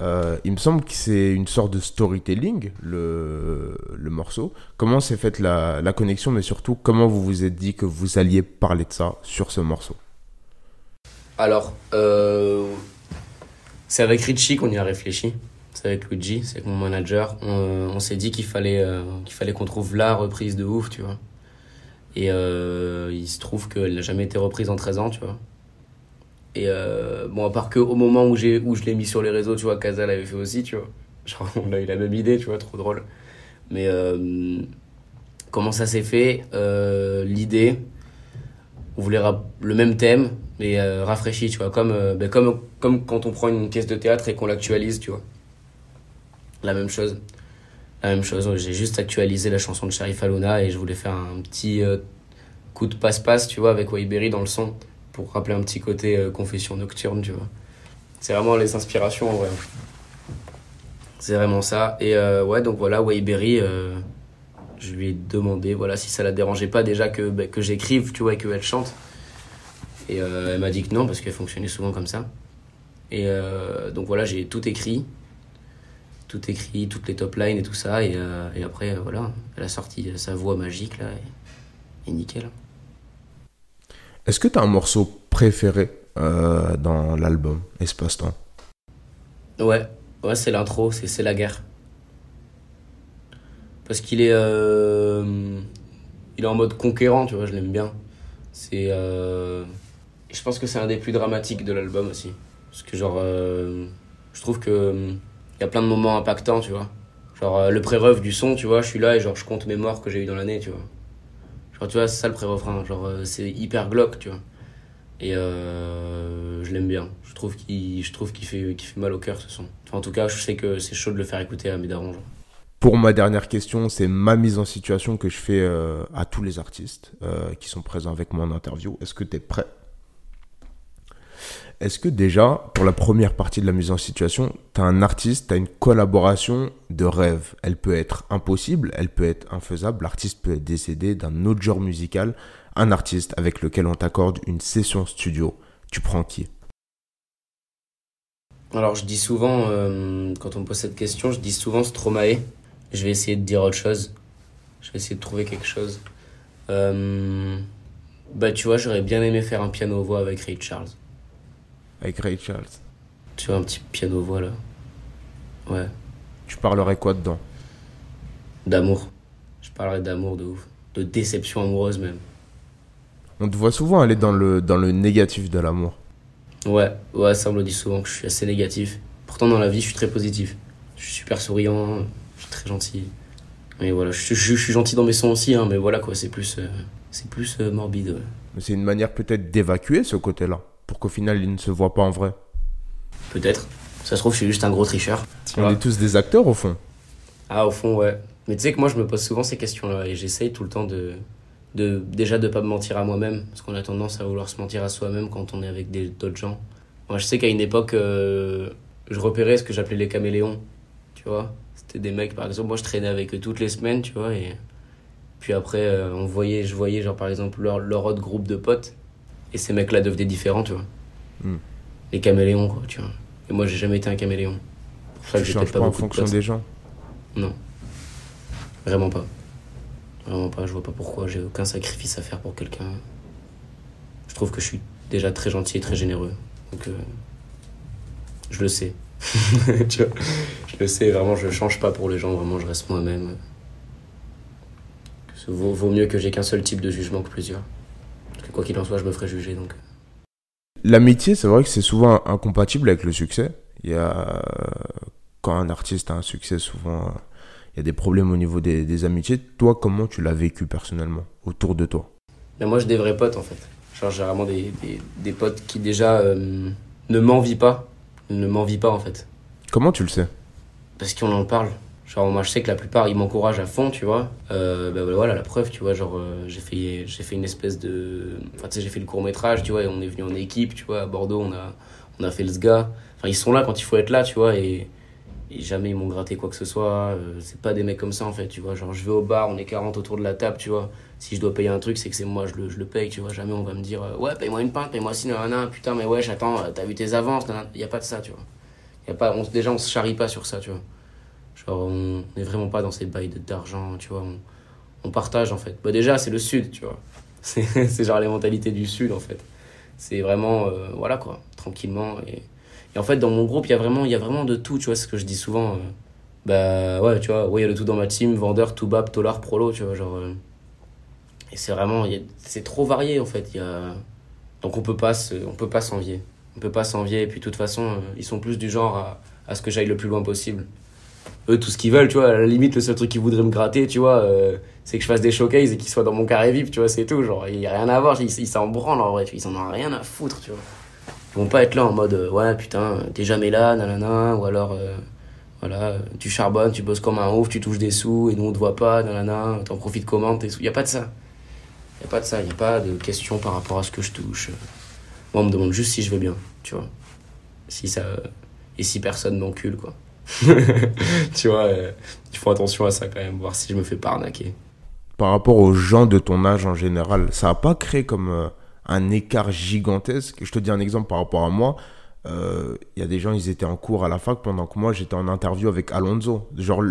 Il me semble que c'est une sorte de storytelling, le morceau. Comment s'est faite la connexion, mais surtout, comment vous vous êtes dit que vous alliez parler de ça sur ce morceau? Alors, c'est avec Richie qu'on y a réfléchi. C'est avec Luigi, c'est avec mon manager. On s'est dit qu'il fallait qu'on trouve la reprise de ouf, tu vois. Et il se trouve qu'elle n'a jamais été reprise en 13 ans, tu vois. Et bon, à part qu'au moment où je l'ai mis sur les réseaux, tu vois, Casa l'avait fait aussi, tu vois. Genre, on a eu la même idée, tu vois, trop drôle. Mais comment ça s'est fait l'idée, on voulait le même thème, mais rafraîchi, tu vois, comme quand on prend une pièce de théâtre et qu'on l'actualise, tu vois. La même chose. J'ai juste actualisé la chanson de Sharif Aluna et je voulais faire un petit coup de passe-passe, tu vois, avec Wayberry dans le son, pour rappeler un petit côté confession nocturne, tu vois. C'est vraiment les inspirations, en vrai. C'est vraiment ça. Et ouais, donc voilà, Wayberry, je lui ai demandé, voilà, si ça la dérangeait pas déjà que j'écrive, tu vois, et qu'elle chante. Et elle m'a dit que non, parce qu'elle fonctionnait souvent comme ça. Et donc voilà, j'ai tout écrit, toutes les top lines et tout ça. Et après, voilà, elle a sorti sa voix magique, là, et nickel. Est-ce que tu as un morceau préféré dans l'album Espace-Temps? Ouais, c'est l'intro, c'est la guerre. Parce qu'il est en mode conquérant, tu vois, je l'aime bien. Je pense que c'est un des plus dramatiques de l'album aussi. Parce que genre, je trouve que y a plein de moments impactants, tu vois. Genre, le pré-ref du son, tu vois, je suis là et genre, je compte mes morts que j'ai eu dans l'année, tu vois. Genre, tu vois, c'est ça le pré-refrain. Genre, c'est hyper glauque, tu vois. Et je l'aime bien. Je trouve qu'il fait mal au cœur ce son. Enfin, en tout cas, je sais que c'est chaud de le faire écouter à mes darons, genre. Pour ma dernière question, c'est ma mise en situation que je fais à tous les artistes qui sont présents avec moi en interview. Est-ce que tu es prêt? Est-ce que déjà, pour la première partie de la mise en situation, tu as un artiste, tu as une collaboration de rêve? Elle peut être impossible, elle peut être infaisable. L'artiste peut être décédé d'un autre genre musical. Un artiste avec lequel on t'accorde une session studio. Tu prends qui? Alors, je dis souvent, quand on me pose cette question, je dis souvent Stromae. Je vais essayer de dire autre chose. Je vais essayer de trouver quelque chose. Bah, tu vois, j'aurais bien aimé faire un piano-voix avec Ray Charles. Avec Ray Charles. Tu vois, un petit piano-voix là. Ouais. Tu parlerais quoi dedans? D'amour. Je parlerais d'amour de ouf. De déception amoureuse même. On te voit souvent aller dans le négatif de l'amour. Ouais, ça on me le dit souvent que je suis assez négatif. Pourtant, dans la vie, je suis très positif. Je suis super souriant, je suis très gentil. Mais voilà, je suis gentil dans mes sons aussi, hein, mais voilà quoi, c'est plus morbide. Ouais. Mais c'est une manière peut-être d'évacuer ce côté-là, pour qu'au final, il ne se voit pas en vrai. Peut-être. Ça se trouve, je suis juste un gros tricheur. Tu On vois. est tous des acteurs au fond. Ah, au fond, ouais. Mais tu sais que moi, je me pose souvent ces questions-là et j'essaye tout le temps déjà de pas me mentir à moi-même, parce qu'on a tendance à vouloir se mentir à soi-même quand on est avec d'autres gens. Moi, je sais qu'à une époque, je repérais ce que j'appelais les caméléons, tu vois. C'était des mecs, par exemple, moi je traînais avec eux toutes les semaines, tu vois, et puis après, je voyais, genre, par exemple, leur autre groupe de potes, et ces mecs-là devenaient différents, tu vois. Hmm. Les caméléons, quoi, tu vois. Et moi, j'ai jamais été un caméléon. C'est pour ça que Tu j'ai changes peut-être pas pas en beaucoup de fonction potes. des gens. Non, vraiment pas. Vraiment pas, je vois pas pourquoi, j'ai aucun sacrifice à faire pour quelqu'un. Je trouve que je suis déjà très gentil et très généreux. Donc, je le sais. Tu vois, je le sais, vraiment, je change pas pour les gens, vraiment, je reste moi-même. Vaut mieux que j'ai qu'un seul type de jugement que plusieurs. Parce que quoi qu'il en soit, je me ferai juger, donc. L'amitié, c'est vrai que c'est souvent incompatible avec le succès. Il y a, quand un artiste a un succès, souvent, il y a des problèmes au niveau des amitiés. Toi, comment tu l'as vécu personnellement, autour de toi? Mais moi, j'ai des vrais potes, en fait. Genre, j'ai vraiment des potes qui, déjà, ne m'envient pas. Ne m'envient pas, en fait. Comment tu le sais? Parce qu'on en parle. Genre, moi, je sais que la plupart, ils m'encouragent à fond, tu vois. Bah voilà, la preuve, tu vois. Genre, j'ai fait une espèce de. Enfin, tu sais, j'ai fait le court-métrage, tu vois, et on est venu en équipe, tu vois. À Bordeaux, on a fait le SGA. Enfin, ils sont là quand il faut être là, tu vois, et jamais ils m'ont gratté quoi que ce soit. C'est pas des mecs comme ça, en fait, tu vois. Genre, je vais au bar, on est 40 autour de la table, tu vois. Si je dois payer un truc, c'est que c'est moi, je le paye, tu vois. Jamais on va me dire, ouais, paye-moi une pinte, paye-moi ci, nanana, putain, mais ouais, j'attends, t'as vu tes avances, nanana. Y a pas de ça, tu vois. Y a pas, déjà, on se charrie pas sur ça, tu vois. Genre, on n'est vraiment pas dans ces bails d'argent, tu vois. On partage, en fait. Bah, déjà, c'est le Sud, tu vois. C'est genre les mentalités du Sud, en fait. C'est vraiment, voilà, quoi, tranquillement. Et en fait, dans mon groupe, il y a vraiment de tout, tu vois, c'est ce que je dis souvent. Bah, ouais, tu vois, ouais, il y a de tout dans ma team, vendeur, toubab, tolard, prolo, tu vois, genre. Et c'est vraiment, c'est trop varié, en fait. Donc, on peut pas s'envier. On peut pas s'envier, et puis, de toute façon, ils sont plus du genre à ce que j'aille le plus loin possible. Eux, tout ce qu'ils veulent, tu vois, à la limite, le seul truc qu'ils voudraient me gratter, tu vois, c'est que je fasse des showcases et qu'ils soient dans mon carré VIP, tu vois, c'est tout. Genre, il y a rien à voir, ils s'en branlent en vrai, tu vois, ils en ont rien à foutre, tu vois. Ils vont pas être là en mode, ouais, putain, t'es jamais là, nanana, ou alors, voilà, tu charbonnes, tu bosses comme un ouf, tu touches des sous et nous on te voit pas, nanana, t'en profites comment, tes sous. Y a pas de ça. Y a pas de ça, y a pas de questions par rapport à ce que je touche. Moi, on me demande juste si je vais bien, tu vois. Si ça. Et si personne m'encule, quoi. Tu vois, ils font attention à ça quand même, voir si je me fais pas arnaquer. Par rapport aux gens de ton âge en général, ça n'a pas créé comme un écart gigantesque? Je te dis un exemple par rapport à moi. Il y a des gens, ils étaient en cours à la fac pendant que moi, j'étais en interview avec Alonso. Genre,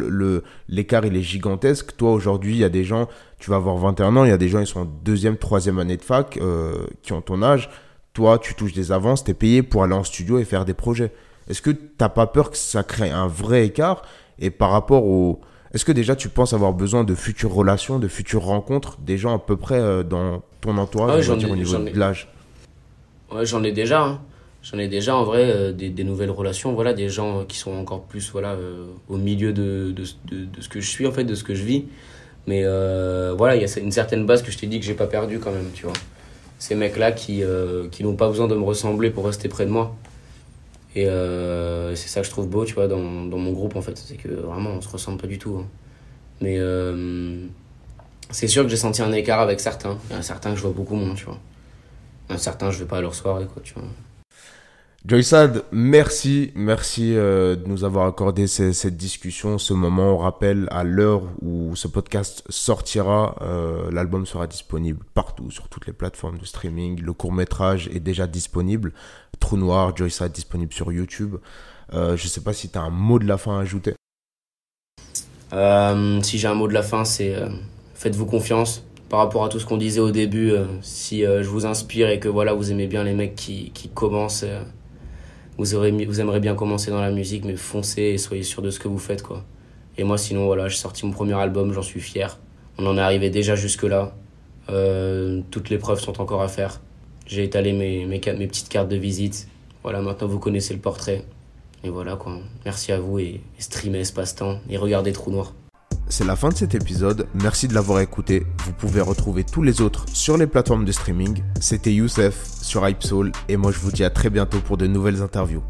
l'écart, il est gigantesque. Toi, aujourd'hui, il y a des gens, tu vas avoir 21 ans, il y a des gens, ils sont en deuxième, troisième année de fac, qui ont ton âge. Toi, tu touches des avances, tu es payé pour aller en studio et faire des projets. Est-ce que t'as pas peur que ça crée un vrai écart? Et par rapport au... Est-ce que déjà tu penses avoir besoin de futures relations, de futures rencontres, des gens à peu près dans ton entourage, Ah ouais, on va dire au niveau de l'âge? Ouais, j'en ai déjà, hein. J'en ai déjà en vrai des nouvelles relations, voilà, des gens qui sont encore plus voilà, au milieu de ce que je suis, en fait, de ce que je vis. Mais voilà, il y a une certaine base que je t'ai dit que j'ai pas perdue quand même, tu vois. ces mecs-là qui n'ont pas besoin de me ressembler pour rester près de moi. Et c'est ça que je trouve beau, tu vois, dans mon groupe, en fait. C'est que vraiment, on se ressemble pas du tout. Hein. Mais c'est sûr que j'ai senti un écart avec certains. Il y en a certains que je vois beaucoup moins, tu vois. Il y en a certains, je vais pas à leur soirée, quoi, tu vois. Joysad, merci de nous avoir accordé cette discussion, ce moment. On rappelle, à l'heure où ce podcast sortira, l'album sera disponible partout, sur toutes les plateformes de streaming. Le court-métrage est déjà disponible. Trou Noir, Joysad, disponible sur YouTube. Je sais pas si tu as un mot de la fin à ajouter. Si j'ai un mot de la fin, c'est faites-vous confiance. Par rapport à tout ce qu'on disait au début, si je vous inspire et que voilà, vous aimez bien les mecs qui commencent... Vous aimeriez bien commencer dans la musique, mais foncez et soyez sûr de ce que vous faites, quoi. Et moi, sinon, voilà, j'ai sorti mon premier album, j'en suis fier. On en est arrivé déjà jusque-là. Toutes les preuves sont encore à faire. J'ai étalé mes petites cartes de visite. Voilà, maintenant vous connaissez le portrait. Et voilà, quoi. Merci à vous et streamez Espace-Temps et regardez Trou Noir. C'est la fin de cet épisode, merci de l'avoir écouté. Vous pouvez retrouver tous les autres sur les plateformes de streaming. C'était Youssef sur Hype Soul et moi je vous dis à très bientôt pour de nouvelles interviews.